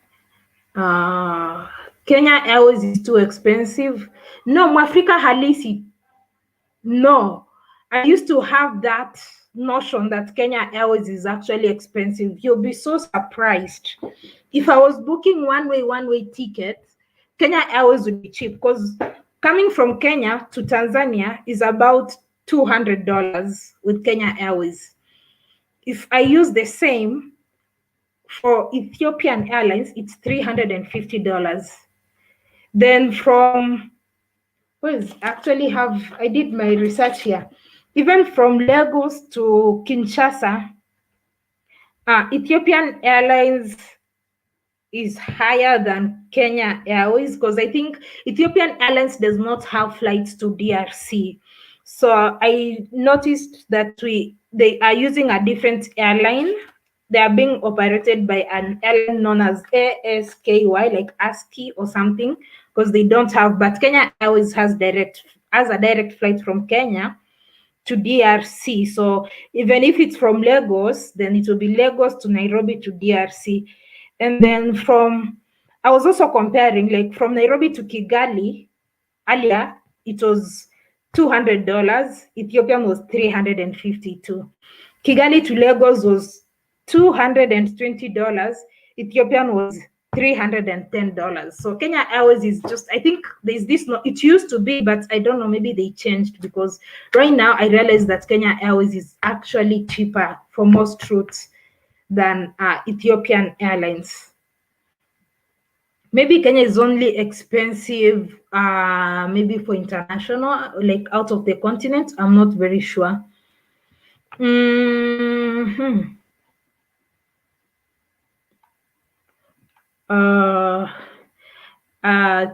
Kenya Airways is too expensive. No, Mwafrika halisi. No. I used to have that notion that Kenya Airways is actually expensive. You'll be so surprised. If I was booking one-way ticket, Kenya Airways would be cheap, because coming from Kenya to Tanzania is about $200 with Kenya Airways. If I use the same for Ethiopian Airlines, it's $350. Then from, I did my research here. Even from Lagos to Kinshasa, Ethiopian Airlines is higher than Kenya Airways, because I think Ethiopian Airlines does not have flights to DRC. So I noticed that they are using a different airline. They are being operated by an airline known as ASKY, like ASKI or something, because they don't have, but Kenya Airways has a direct flight from Kenya to DRC. So even if it's from Lagos, then it will be Lagos to Nairobi to DRC. And then I was also comparing, like from Nairobi to Kigali, earlier it was $200. Ethiopian was $352. Kigali to Lagos was $220. Ethiopian was $310. So Kenya Airways is just, I think there's this, it used to be, but I don't know, maybe they changed, because right now I realize that Kenya Airways is actually cheaper for most routes than Ethiopian Airlines. Maybe Kenya is only expensive, maybe for international, like out of the continent. I'm not very sure. Hmm. Uh,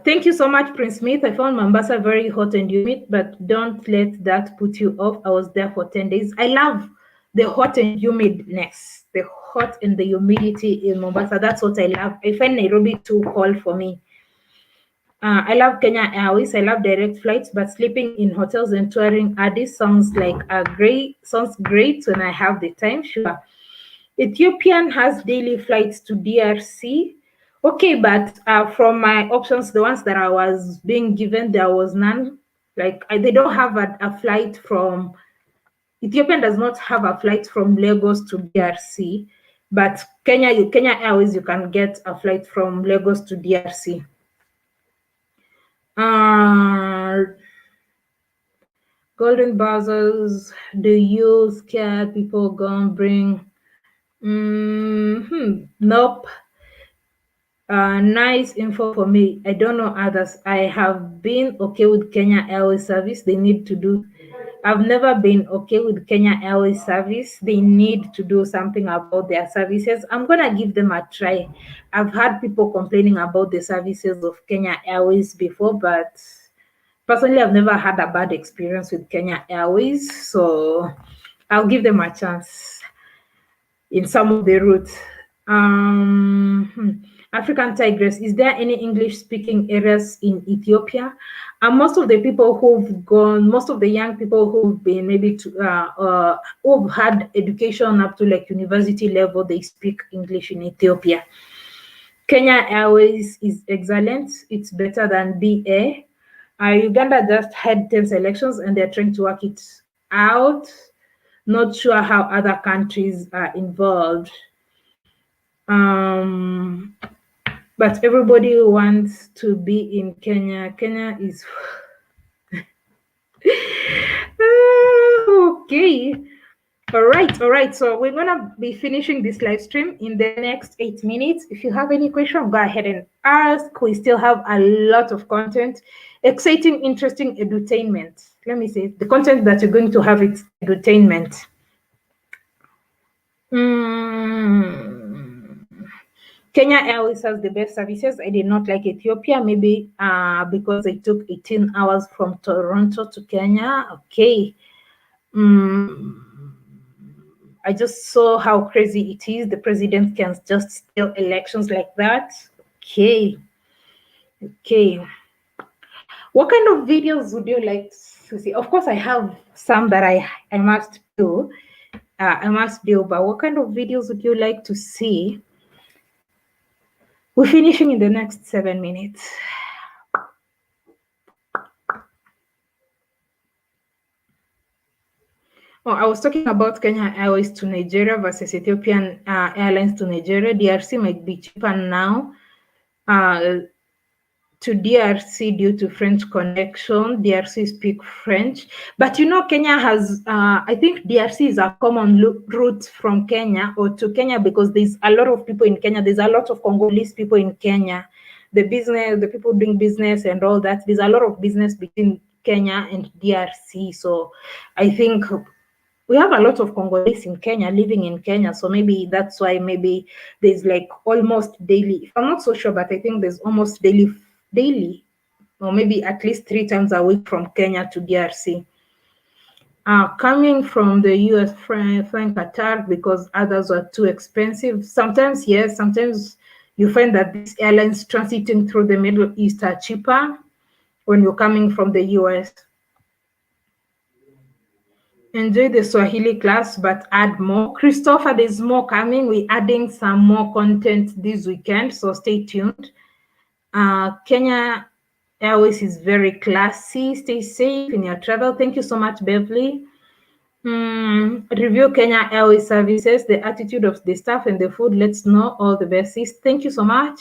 Thank you so much, Prince Smith. I found Mombasa very hot and humid, but don't let that put you off. I was there for 10 days. I love the hot and humidness, the hot and the humidity in Mombasa. That's what I love. I find Nairobi too cold for me. I love Kenya Airways. I love direct flights, but sleeping in hotels and touring Addis sounds great when I have the time. Sure. Ethiopian has daily flights to DRC. Okay, but from my options, the ones that I was being given, there was none. Like they don't have a flight from Ethiopian does not have a flight from Lagos to DRC, but Kenya Airways you can get a flight from Lagos to DRC. Uh, Golden buzzers, do you scare people gonna bring? Nope. Nice info for me. I don't know others. I have been okay with Kenya Airways service. They need to do. I've never been okay with Kenya Airways service. They need to do something about their services. I'm gonna give them a try. I've had people complaining about the services of Kenya Airways before, but personally, I've never had a bad experience with Kenya Airways, so I'll give them a chance in some of the routes. African Tigress, is there any English speaking areas in Ethiopia? And most of the people who've gone, most of the young people who've been maybe who've had education up to like university level, they speak English in Ethiopia. Kenya Airways is excellent. It's better than BA. Uganda just had 10 selections and they're trying to work it out. Not sure how other countries are involved. But everybody wants to be in Kenya. Kenya is okay. All right. So we're gonna be finishing this live stream in the next 8 minutes. If you have any question, go ahead and ask. We still have a lot of content, exciting, interesting edutainment. Let me say the content that you're going to have is edutainment. Kenya Airways has the best services. I did not like Ethiopia, maybe because I took 18 hours from Toronto to Kenya. Okay. I just saw how crazy it is. The president can just steal elections like that. Okay. What kind of videos would you like to see? Of course, I have some that I must do. But what kind of videos would you like to see? We're finishing in the next 7 minutes. Oh, I was talking about Kenya Airways to Nigeria versus Ethiopian Airlines to Nigeria. DRC might be cheaper now to DRC due to French connection. DRC speak French. But you know, Kenya has, I think DRC is a common route from Kenya or to Kenya because there's a lot of people in Kenya. There's a lot of Congolese people in Kenya. The people doing business and all that. There's a lot of business between Kenya and DRC. So I think we have a lot of Congolese in Kenya, living in Kenya. So maybe that's why maybe there's like almost daily, I'm not so sure, but I think there's almost daily, or maybe at least 3 times a week from Kenya to DRC. Coming from the US, flying Qatar because others are too expensive. Sometimes, yes, sometimes you find that these airlines transiting through the Middle East are cheaper when you're coming from the US. Enjoy the Swahili class, but add more. Christopher, there's more coming. We're adding some more content this weekend, so stay tuned. Kenya Airways is very classy. Stay safe in your travel. Thank you so much, Beverly. Review Kenya Airways services, the attitude of the staff and the food. Let's know all the best. Thank you so much.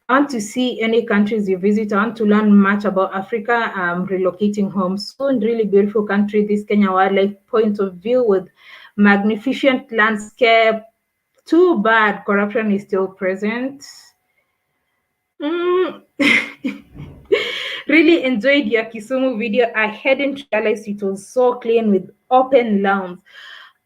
I want to see any countries you visit. I want to learn much about Africa. I'm relocating home soon. Really beautiful country, this Kenya wildlife point of view with magnificent landscape. Too bad corruption is still present. Mm. Really enjoyed your Kisumu video. I hadn't realized it was so clean with open lawns.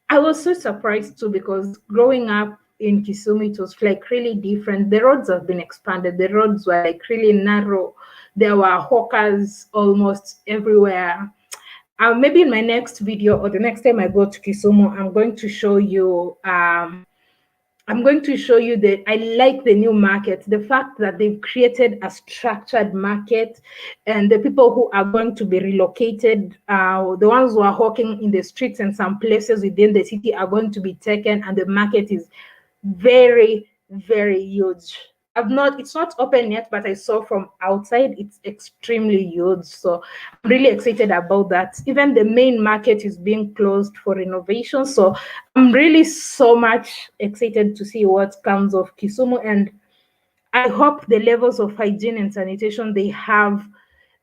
I was so surprised too because growing up in Kisumu, it was like really different. The roads have been expanded. The roads were like really narrow. There were hawkers almost everywhere. Maybe in my next video or the next time I go to Kisumu, I'm going to show you that I like the new market, the fact that they've created a structured market, and the people who are going to be relocated, the ones who are hawking in the streets and some places within the city are going to be taken, and the market is very, very huge. It's not open yet, but I saw from outside it's extremely huge. So I'm really excited about that. Even the main market is being closed for renovation. So I'm really so much excited to see what comes of Kisumu. And I hope the levels of hygiene and sanitation they have,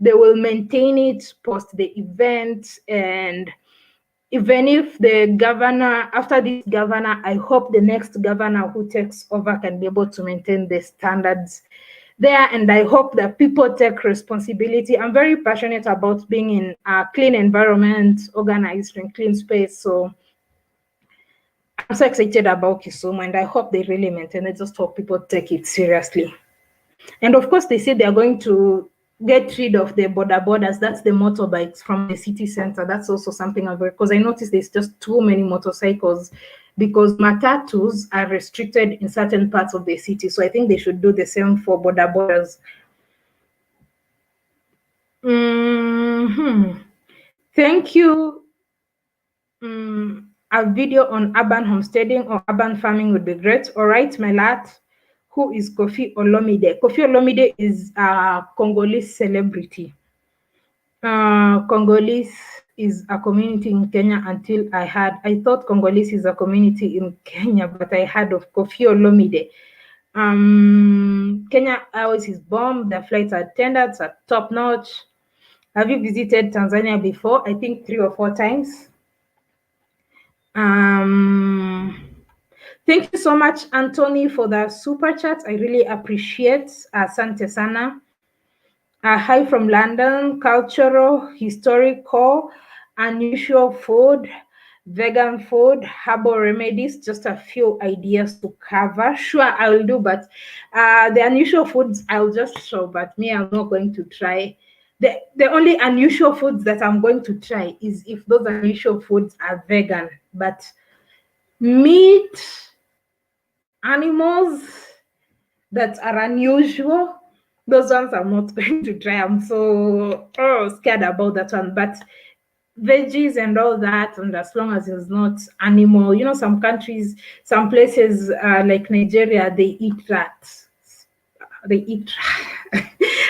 they will maintain it post the event. And even if the governor, after this governor, I hope the next governor who takes over can be able to maintain the standards there. And I hope that people take responsibility. I'm very passionate about being in a clean environment, organized and clean space. So I'm so excited about Kisumu and I hope they really maintain it. Just hope people take it seriously. And of course, they say they are going to get rid of the borders. That's the motorbikes from the city center. That's also something I've because I noticed there's just too many motorcycles because matatus are restricted in certain parts of the city. So I think they should do the same for borders. Thank you. A video on urban homesteading or urban farming would be great. All right, my lad. Who is Kofi Olomide? Kofi Olomide is a Congolese celebrity. Congolese is a community in Kenya until I thought Congolese is a community in Kenya, but I heard of Kofi Olomide. Kenya Airways is bomb. The flights attendants are top notch. Have you visited Tanzania before? I think 3 or 4 times. Thank you so much, Anthony, for the super chat. I really appreciate. Asante sana. Hi from London. Cultural, historical, unusual food, vegan food, herbal remedies. Just a few ideas to cover. Sure, I will do, but the unusual foods I'll just show. But me, I'm not going to try. The only unusual foods that I'm going to try is if those unusual foods are vegan. But meat, animals that are unusual, those ones I'm not going to try. I'm so scared about that one. But veggies and all that, and as long as it's not animal, some countries, some places like Nigeria, they eat rats. They eat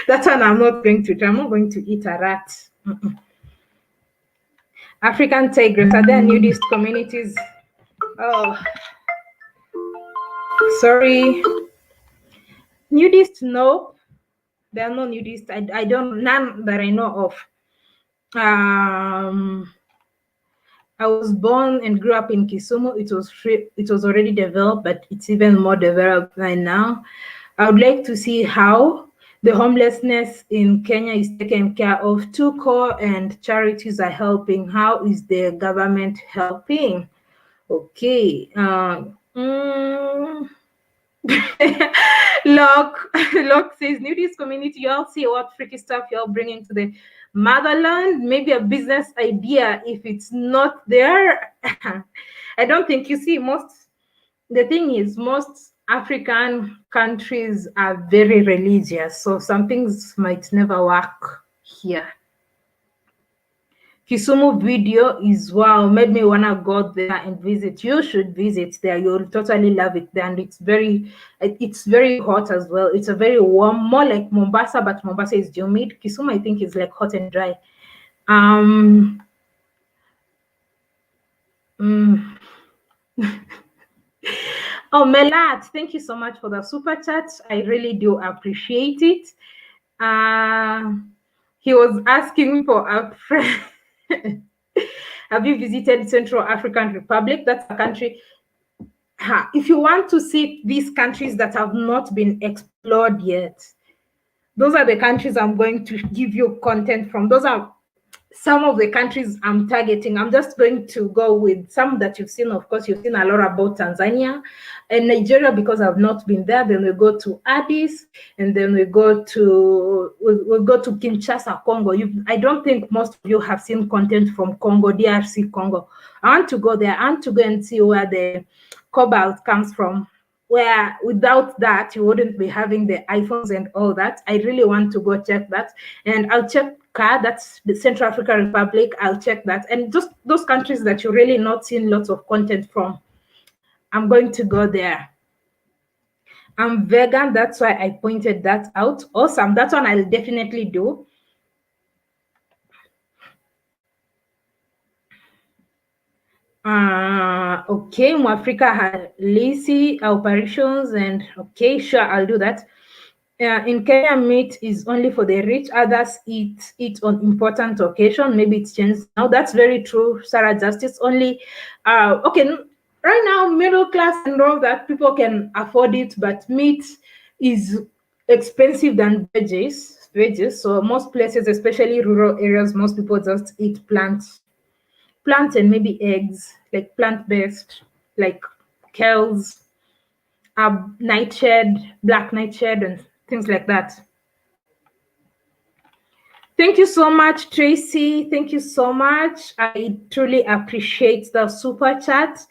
that one I'm not going to try. I'm not going to eat a rat. African tigress, are there nudist communities? Oh, sorry. Nudist, no. There are no nudists. I don't, none that I know of. I was born and grew up in Kisumu. It was already developed, but it's even more developed right now. I would like to see how the homelessness in Kenya is taken care of. Tuko and charities are helping. How is the government helping? Okay. Locke says, nudist community, you all see what freaky stuff you all bringing to the motherland. Maybe a business idea if it's not there. I don't think the thing is, most African countries are very religious, so some things might never work here. Kisumu video is wow, made me wanna go there and visit. You should visit there. You'll totally love it there, and it's very hot as well. It's a very warm, more like Mombasa, but Mombasa is humid. Kisumu, I think, is like hot and dry. Oh, Melat, thank you so much for the super chat. I really do appreciate it. He was asking for a friend. Have you visited Central African Republic? That's a country. If you want to see these countries that have not been explored yet, Those are the countries I'm going to give you content from. Those are some of the countries I'm targeting. I'm just going to go with some that you've seen. Of course, you've seen a lot about Tanzania and Nigeria because I've not been there. Then we go to Addis, and then we go to we'll go to Kinshasa, Congo. I don't think most of you have seen content from Congo, DRC, Congo. I want to go there. I want to go and see where the cobalt comes from, where without that you wouldn't be having the iPhones and all that. I really want to go check that, and I'll check that's the Central African Republic. I'll check that, and just those countries that you're really not seeing lots of content from, I'm going to go there. I'm vegan, that's why I pointed that out. Awesome, that one I'll definitely do. Okay, Mwafrika Halisi operations, and okay, sure, I'll do that. In Kenya, meat is only for the rich. Others eat it on important occasion. Maybe it's changed now. That's very true, Sarah Justice. Only, okay, right now, middle class and all that, people can afford it, but meat is expensive than veggies. So most places, especially rural areas, most people just eat plants and maybe eggs, like plant-based, like kales, nightshade, black nightshade, and things like that. Thank you so much, Tracy. Thank you so much. I truly appreciate the super chat.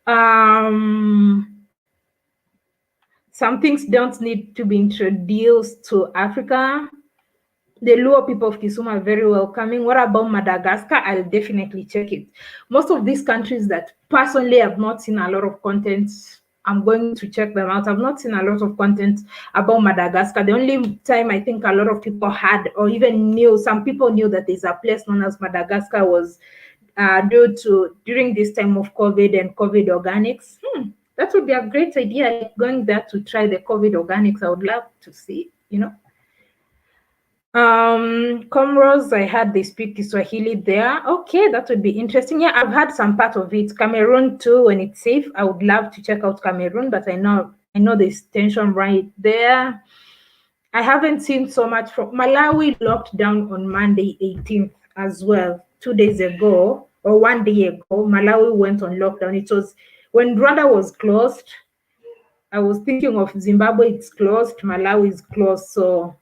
Some things don't need to be introduced to Africa. The Luo people of Kisumu are very welcoming. What about Madagascar? I'll definitely check it. Most of these countries that personally I've not seen a lot of content, I'm going to check them out. I've not seen a lot of content about Madagascar. The only time I think a lot of people had or even knew, some people knew that there's a place known as Madagascar was due to during this time of COVID and COVID organics. That would be a great idea, like going there to try the COVID organics. I would love to see, Comoros, I heard they speak Kiswahili there. Okay, that would be interesting. Yeah, I've had some part of it. Cameroon too, when it's safe. I would love to check out Cameroon, but I know there's tension right there. I haven't seen so much from Malawi. Locked down on Monday 18th as well. 2 days ago or 1 day ago, Malawi went on lockdown. It was when Rwanda was closed. I was thinking of Zimbabwe, it's closed, Malawi is closed, so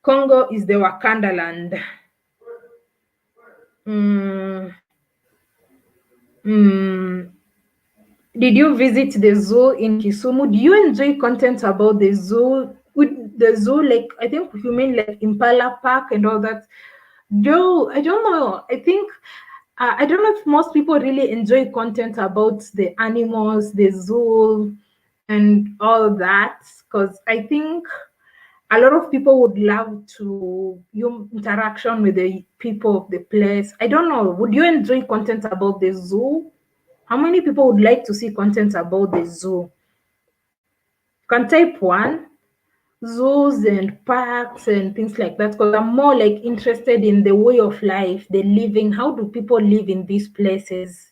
Congo is the Wakanda land. Did you visit the zoo in Kisumu? Do you enjoy content about the zoo? With the zoo, like I think you mean like Impala Park and all that. No, I don't know. I think I don't know if most people really enjoy content about the animals, the zoo, and all that. Because I think a lot of people would love to interaction with the people of the place. I don't know. Would you enjoy content about the zoo? How many people would like to see content about the zoo? You can type one, zoos and parks and things like that, because I'm more like interested in the way of life, the living. How do people live in these places?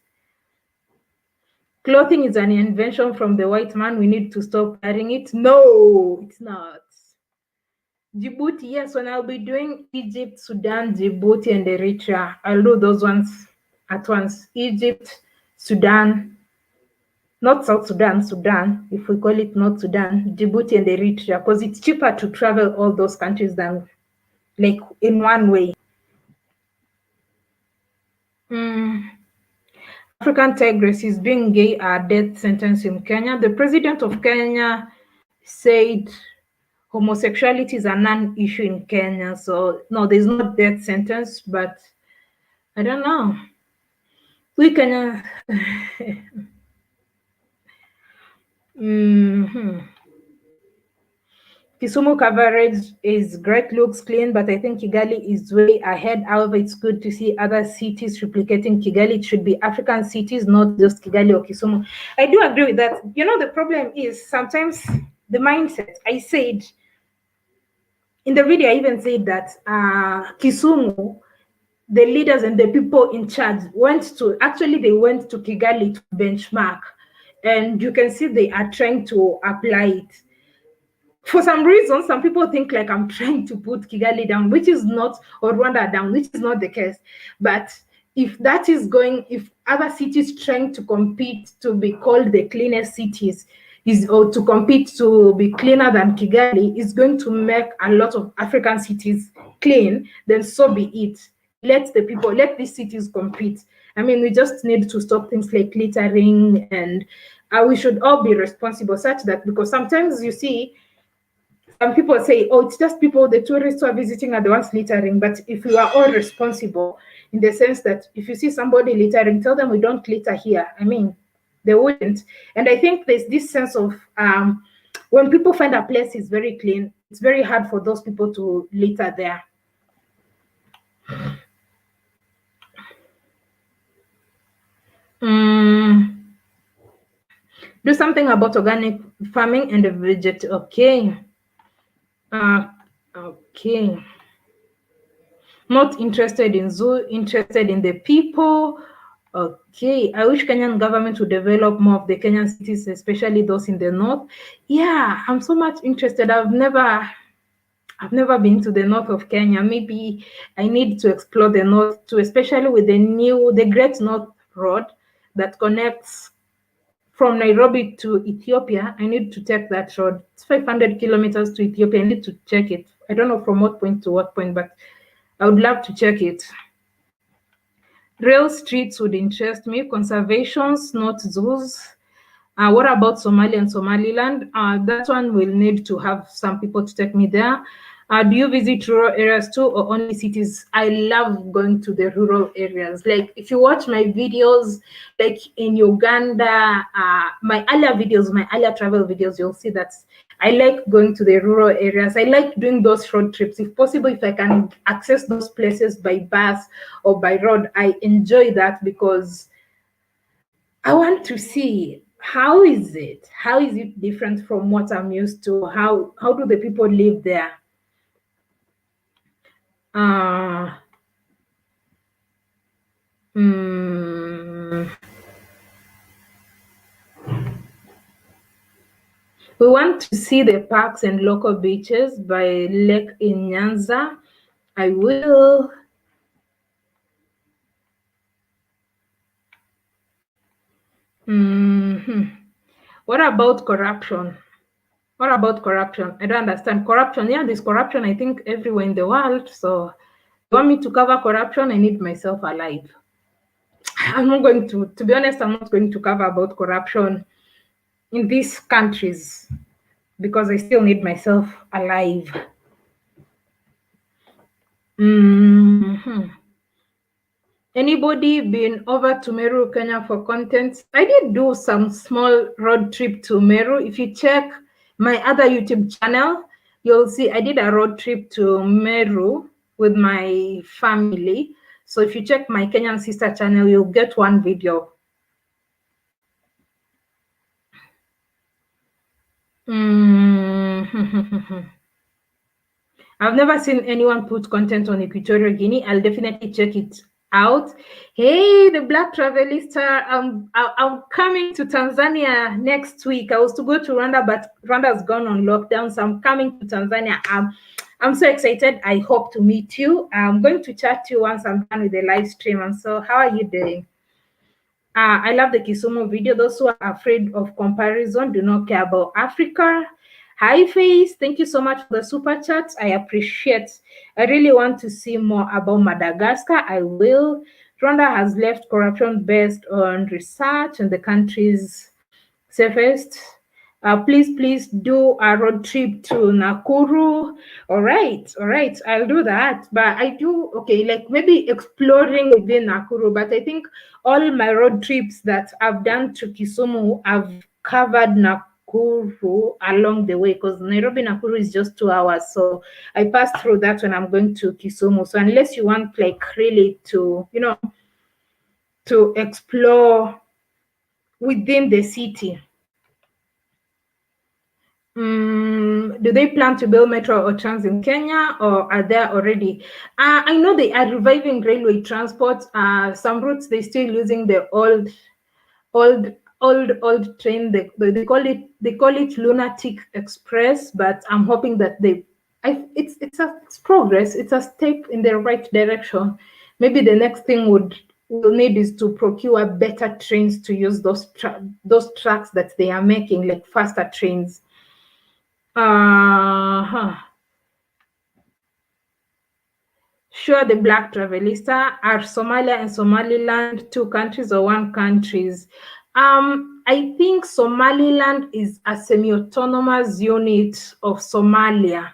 Clothing is an invention from the white man. We need to stop wearing it. No, it's not. Djibouti, yes, when I'll be doing Egypt, Sudan, Djibouti, and Eritrea, I'll do those ones at once. Egypt, Sudan, not South Sudan, Sudan, if we call it North Sudan, Djibouti and Eritrea, because it's cheaper to travel all those countries than like in one way. African tigress is being gay a death sentence in Kenya. The president of Kenya said homosexuality is a non-issue in Kenya. So no, there's no death sentence, but I don't know. We Kenya. Kisumu coverage is great, looks clean, but I think Kigali is way ahead. However, it's good to see other cities replicating Kigali. It should be African cities, not just Kigali or Kisumu. I do agree with that. The problem is sometimes the mindset. I said in the video, I even said that Kisumu, the leaders and the people in charge went to Kigali to benchmark, and you can see they are trying to apply it. For some reason, some people think like I'm trying to put Kigali down, which is not, or Rwanda down, which is not the case. But if other cities trying to compete to be called the cleanest cities or to compete to be cleaner than Kigali, is going to make a lot of African cities clean, then so be it. Let these cities compete. I mean, we just need to stop things like littering, and we should all be responsible, such that, because sometimes you see some people say, oh, it's just people, the tourists who are visiting are the ones littering. But if we are all responsible, in the sense that if you see somebody littering, tell them we don't litter here. I mean, they wouldn't. And I think there's this sense of when people find a place is very clean, it's very hard for those people to litter there. Do something about organic farming and the veget. Okay. Okay. Not interested in zoo, interested in the people. Okay. I wish Kenyan government would develop more of the Kenyan cities, especially those in the north. Yeah, I'm so much interested. I've never been to the north of Kenya. Maybe I need to explore the north too, especially with the Great North Road that connects from Nairobi to Ethiopia. I need to take that road. It's 500 kilometers to Ethiopia. I need to check it. I don't know from what point to what point, but I would love to check it. Rail streets would interest me. Conservations, not zoos. What about Somalia and Somaliland? That one will need to have some people to take me there. Do you visit rural areas too, or only cities? I love going to the rural areas. Like if you watch my videos, like in Uganda, my earlier travel videos, you'll see that I like going to the rural areas. I like doing those road trips. If possible, if I can access those places by bus or by road, I enjoy that because I want to see how is it different from what I'm used to? How do the people live there? We want to see the parks and local beaches by Lake in Nyanza. I will. What about corruption? What about corruption? I don't understand. Corruption, yeah, there's corruption, I think, everywhere in the world. So, you want me to cover corruption? I need myself alive. I'm not going to be honest, I'm not going to cover about corruption in these countries because I still need myself alive. Anybody been over to Meru, Kenya for content? I did do some small road trip to Meru. If you check my other YouTube channel, you'll see I did a road trip to Meru with my family. So if you check my Kenyan sister channel, you'll get one video. I've never seen anyone put content on Equatorial Guinea. I'll definitely check it out. Hey, the Black Travelista, I'm coming to Tanzania next week. I was to go to Rwanda, but Rwanda's gone on lockdown, so I'm coming to Tanzania. I'm so excited. I hope to meet you. I'm going to chat to you once I'm done with the live stream. And so, how are you doing? I love the Kisumu video. Those who are afraid of comparison do not care about Africa. Hi, Face. Thank you so much for the super chats. I appreciate. I really want to see more about Madagascar. I will. Rwanda has left corruption based on research and the country's safest. Please do a road trip to Nakuru. All right, I'll do that. But I do, okay, like maybe exploring within Nakuru. But I think all my road trips that I've done to Kisumu, I've covered Nakuru along the way because Nairobi Nakuru is just 2 hours. So I pass through that when I'm going to Kisumu. So unless you want like really to, to explore within the city. Do they plan to build metro or trams in Kenya, or are there already? I know they are reviving railway transport. Some routes they're still using the old old train. They call it Lunatic Express, but I'm hoping that it's progress. It's a step in the right direction. Maybe the next thing we'll need is to procure better trains to use those tracks that they are making, like faster trains. Uh-huh. Sure, the Black Travelista. Are Somalia and Somaliland two countries or one countries? I think Somaliland is a semi-autonomous unit of Somalia.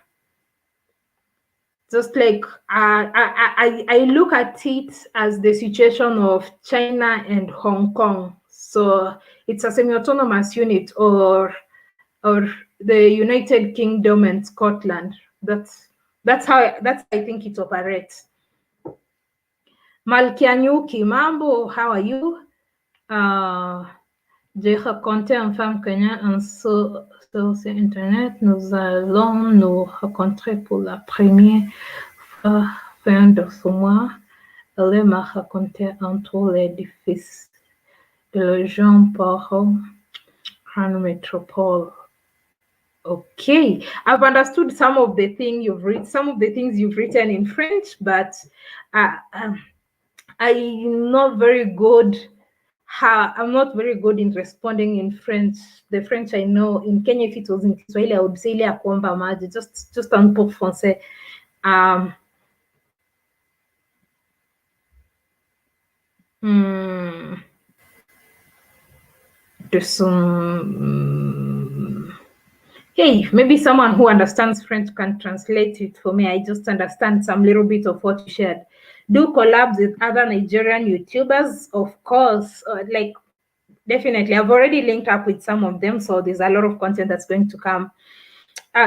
Just like I look at it as the situation of China and Hong Kong. So it's a semi-autonomous unit, or the United Kingdom and Scotland. That's how I think it operates. Malkianyuki, mambo, how are you? J'ai raconté une femme kenyane sur Internet. Nous allons nous rencontrer pour la première fois fin de ce mois. Elle m'a raconté entre l'édifice de la Jean Paul Grand Métropole. Okay, I've understood some of the things you've written in French, but I'm not very good. I'm not very good in responding in French. The French I know in Kenya, if it was in Kiswahili, I would say ile ya kuomba maji, just un peu français. Hey, maybe someone who understands French can translate it for me. I just understand some little bit of what you shared. Do collabs with other Nigerian YouTubers? Of course, like definitely. I've already linked up with some of them, so there's a lot of content that's going to come.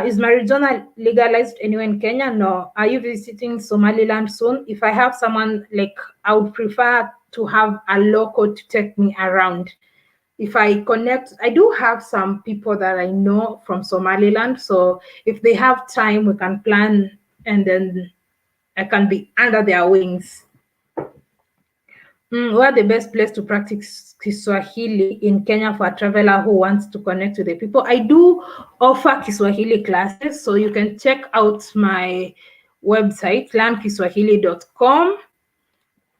Is marijuana legalized anywhere in Kenya? No. Are you visiting Somaliland soon? If I have someone, like, I would prefer to have a local to take me around. If I connect, I do have some people that I know from Somaliland. So if they have time, we can plan, and then I can be under their wings. Where the best place to practice Kiswahili in Kenya for a traveler who wants to connect with the people? I do offer Kiswahili classes, so you can check out my website, learnkiswahili.com,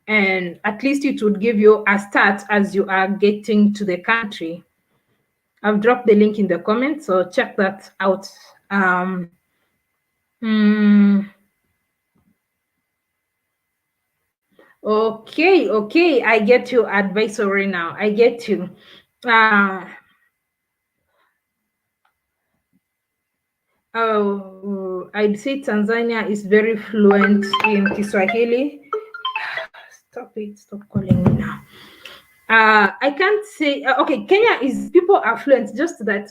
and at least it would give you a start as you are getting to the country. I've dropped the link in the comments, so check that out. Okay, I get you, advisory now. I get you. I'd say Tanzania is very fluent in Kiswahili. Stop calling me now. I can't say, okay, Kenya is, people are fluent, just that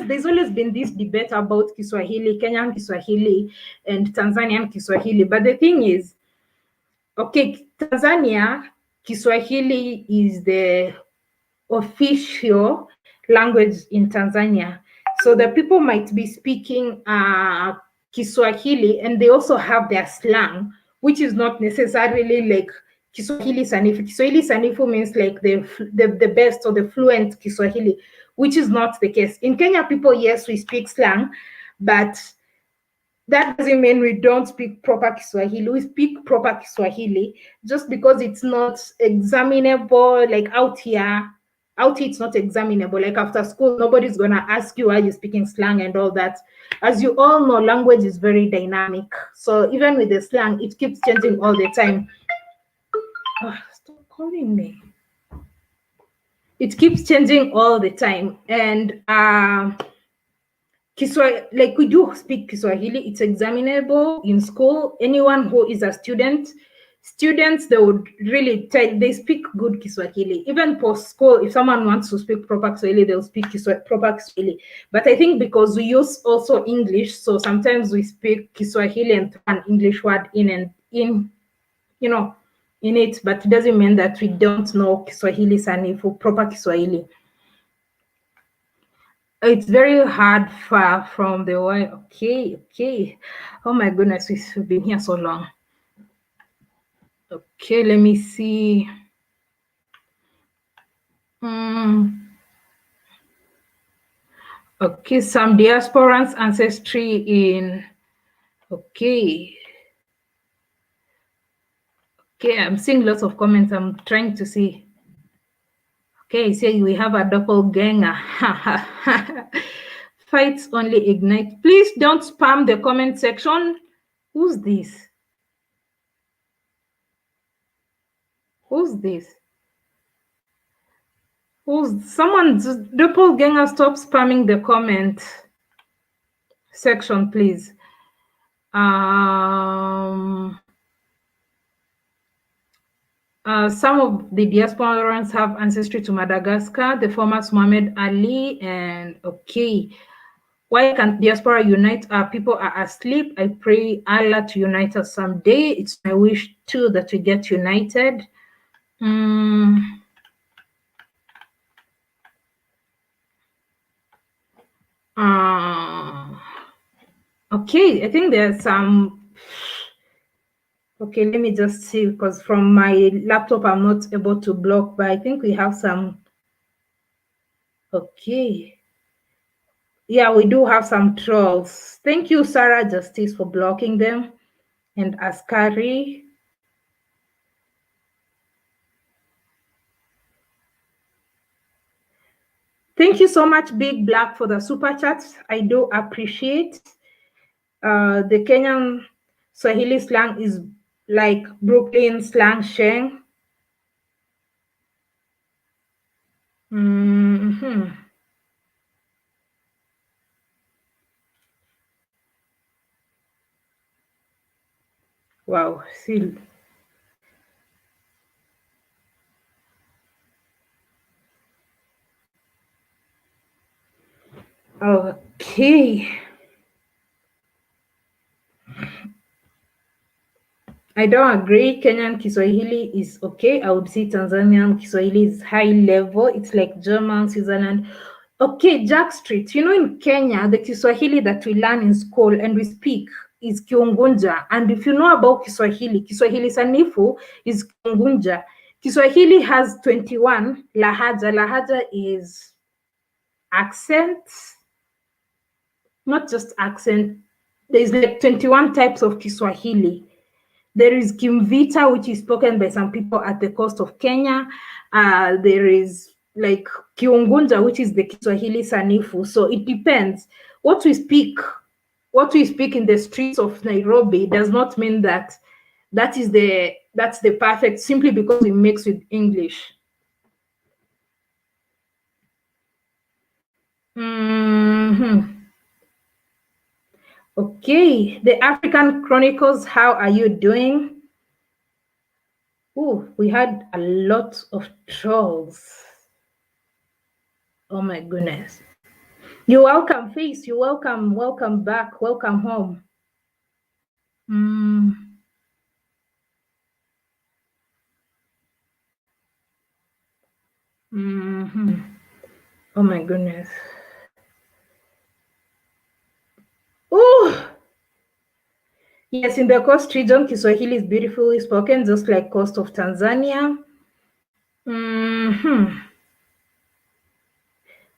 there's always been this debate about Kiswahili, Kenyan Kiswahili and Tanzanian Kiswahili. But the thing is, okay, Tanzania, Kiswahili is the official language in Tanzania. So the people might be speaking Kiswahili, and they also have their slang, which is not necessarily like Kiswahili Sanifu. Kiswahili Sanifu means like the best or the fluent Kiswahili, which is not the case. In Kenya, people, yes, we speak slang, but that doesn't mean we don't speak proper Kiswahili. We speak proper Kiswahili just because it's not examinable. Like out here it's not examinable. Like after school, nobody's gonna ask you why you're speaking slang and all that. As you all know, language is very dynamic. So even with the slang, it keeps changing all the time. Stop calling me. It keeps changing all the time. And Kiswahili, like we do speak Kiswahili, it's examinable in school. Anyone who is a students, they would really they speak good Kiswahili. Even post school, if someone wants to speak proper Kiswahili, they'll speak proper Kiswahili. But I think because we use also English, so sometimes we speak Kiswahili and throw an English word in, in it, but it doesn't mean that we don't know Kiswahili Sanifu, proper Kiswahili. It's very hard, far from the way. Okay. Oh my goodness, we've been here so long. Okay, let me see. Okay, some diasporans ancestry in. Okay. Okay, I'm seeing lots of comments. I'm trying to see. Okay, say we have a doppelganger. Fights only ignite. Please don't spam the comment section. Who's this? Who's this? Who's someone's doppelganger? Stop spamming the comment section, please. Some of the diasporans have ancestry to Madagascar, the former Muhammad Ali, and okay. Why can't diaspora unite? Our people are asleep. I pray Allah to unite us someday. It's my wish too that we get united. Okay, I think there's some. Okay, let me just see, because from my laptop I'm not able to block, but I think we have some. Okay. Yeah, we do have some trolls. Thank you, Sarah Justice, for blocking them. And Askari. Thank you so much, Big Black, for the super chats. I do appreciate. The Kenyan Swahili slang is like Brooklyn slang sheng. Wow, see. Okay. I don't agree. Kenyan Kiswahili is okay. I would say Tanzanian Kiswahili is high level. It's like German, Switzerland. Okay, Jack Street. You know, in Kenya, the Kiswahili that we learn in school and we speak is Kiungunja. And if you know about Kiswahili, Kiswahili Sanifu is Kiungunja. Kiswahili has 21 lahaja. Lahaja is accent, not just accent. There's like 21 types of Kiswahili. There is Kimvita, which is spoken by some people at the coast of Kenya. There is like Kiungunja, which is the Kiswahili Sanifu. So it depends. What we speak in the streets of Nairobi does not mean that that's the perfect, simply because we mix with English. Okay, the African Chronicles, how are you doing? Oh, we had a lot of trolls. Oh my goodness. You're welcome, Face. You're welcome. Welcome back. Welcome home. Oh my goodness. Oh, yes, in the coast region, Kiswahili is beautifully spoken, just like coast of Tanzania.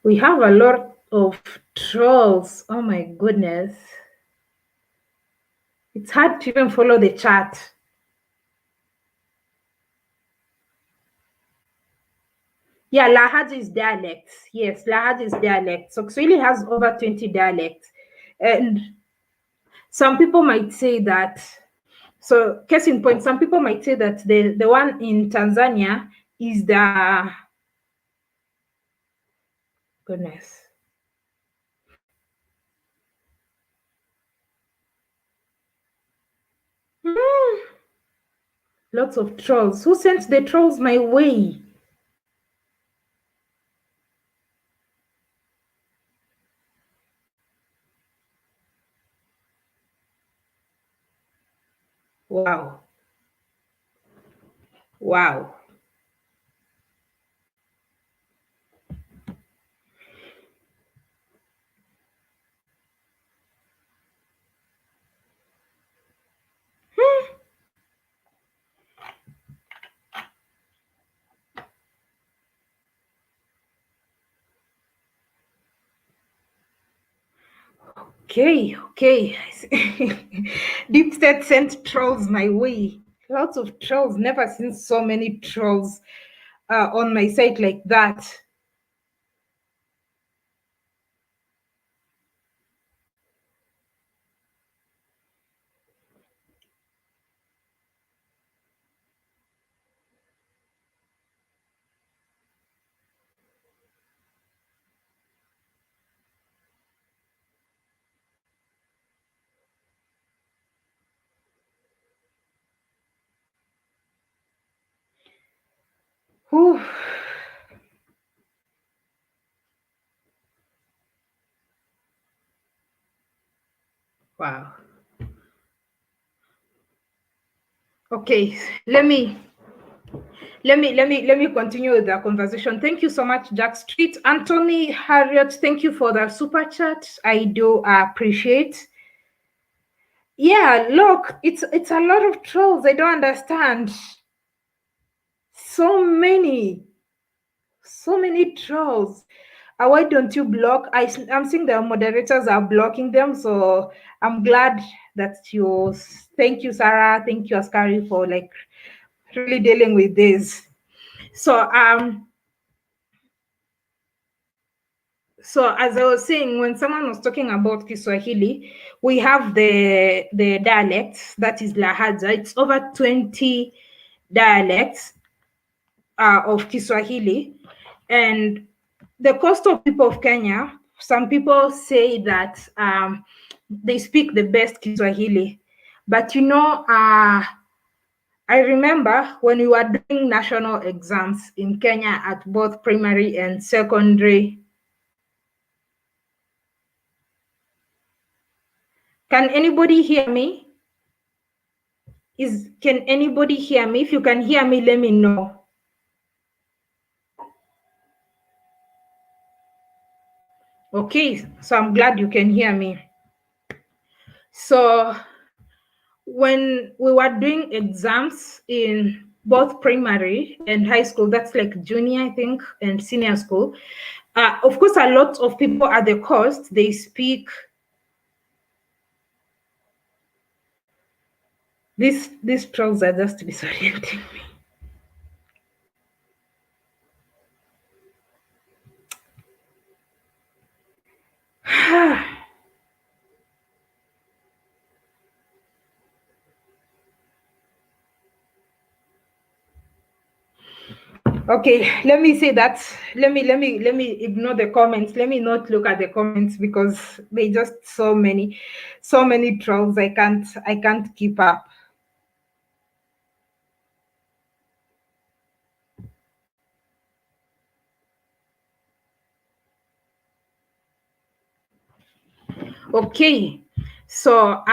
We have a lot of trolls. Oh my goodness. It's hard to even follow the chat. Yeah, Lahaja is dialect. Yes, Lahaja is dialect. So Kiswahili has over 20 dialects. And some people might say that, so case in point, some people might say that the one in Tanzania is the, goodness. Lots of trolls. Who sent the trolls my way? Wow. Wow. Okay. Deep State sent trolls my way. Lots of trolls. Never seen so many trolls on my site like that. Whew. Wow. Okay, let me continue with the conversation. Thank you so much, Jack Street. Anthony Harriet, thank you for the super chat. I do appreciate. Yeah, look, it's a lot of trolls. I don't understand. So many trolls. Why don't you block? I'm seeing the moderators are blocking them, so I'm glad that you. Thank you, Sarah. Thank you, Askari, for like really dealing with this. So as I was saying, when someone was talking about Kiswahili, we have the dialects, that is Lahaja. It's over 20 dialects of Kiswahili. And the cost of people of Kenya, some people say that they speak the best Kiswahili. But I remember when we were doing national exams in Kenya at both primary and secondary. Can anybody hear me? Can anybody hear me? If you can hear me, let me know. Okay, so I'm glad you can hear me. So when we were doing exams in both primary and high school, that's like junior, I think, and senior school, of course, a lot of people at the coast, they speak these trolls are just disorienting me. Okay, let me say that. Let me ignore the comments. Let me not look at the comments because they just so many trolls. I can't keep up. Okay, so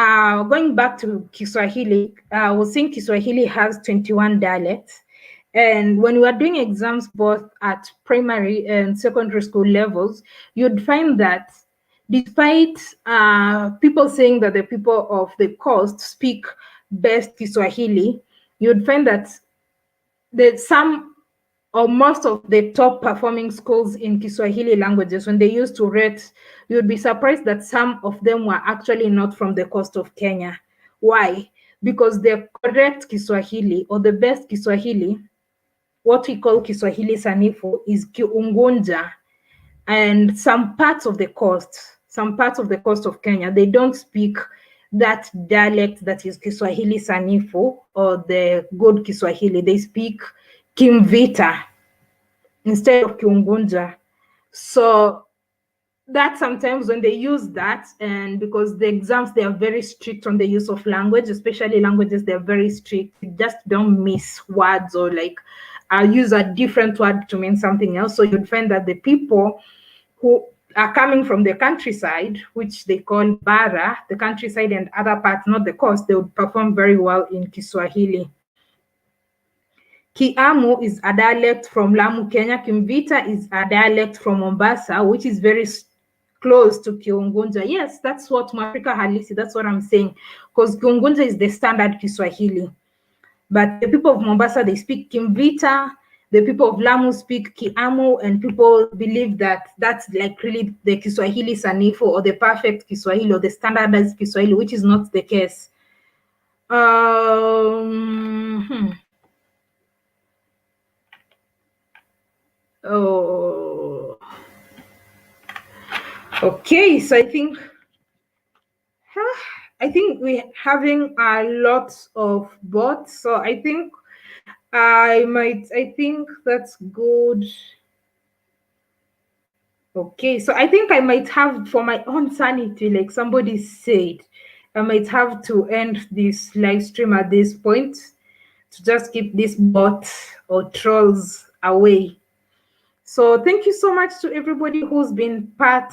going back to Kiswahili, I was saying Kiswahili has 21 dialects. And when we are doing exams both at primary and secondary school levels, you'd find that despite people saying that the people of the coast speak best Kiswahili, you'd find that some or most of the top performing schools in Kiswahili languages, when they used to rate, you'd be surprised that some of them were actually not from the coast of Kenya. Why? Because the correct Kiswahili or the best Kiswahili, what we call Kiswahili Sanifu, is Kiungunja. And some parts of the coast of Kenya, they don't speak that dialect that is Kiswahili Sanifu or the good Kiswahili. They speak Kimvita instead of Kiungunja. So that sometimes when they use that, and because the exams, they are very strict on the use of language, especially languages, they're very strict. You just don't miss words or like use a different word to mean something else. So you'd find that the people who are coming from the countryside, which they call Bara, the countryside and other parts, not the coast, they would perform very well in Kiswahili. Kiamu is a dialect from Lamu, Kenya. Kimvita is a dialect from Mombasa, which is very close to Kiungunja. Yes, that's what Mwafrika Halisi, that's what I'm saying. Because Kiungunja is the standard Kiswahili. But the people of Mombasa, they speak Kimvita. the people of Lamu speak Kiamu, and people believe that that's like really the Kiswahili Sanifu or the perfect Kiswahili or the standardized Kiswahili, which is not the case. Oh, okay. So I think we're having a lot of bots. So I think that's good. Okay, so I think I might have, for my own sanity, like somebody said, I might have to end this live stream at this point to just keep this bot or trolls away. So thank you so much to everybody who's been part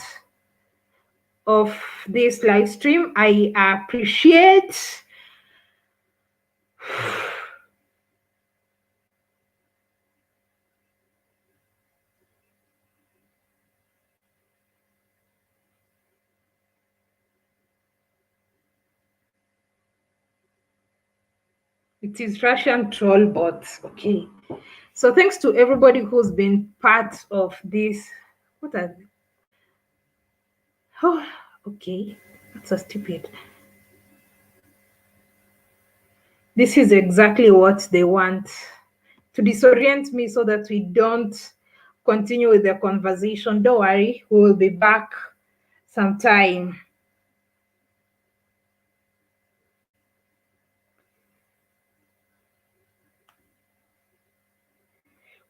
of this live stream. I appreciate. It is Russian troll bots. Okay. So thanks to everybody who's been part of this. What are they? Oh, okay. That's so stupid. This is exactly what they want, to disorient me so that we don't continue with the conversation. Don't worry, we will be back sometime.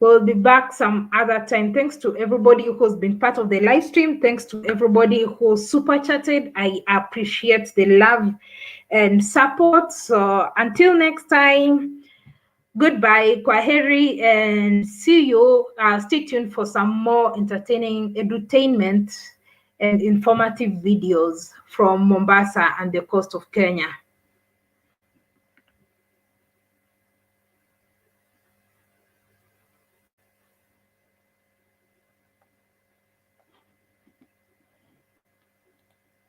We'll be back some other time. Thanks to everybody who's been part of the live stream. Thanks to everybody who super chatted. I appreciate the love and support. So until next time, goodbye, kwaheri, and see you. Stay tuned for some more entertaining edutainment and informative videos from Mombasa and the coast of Kenya.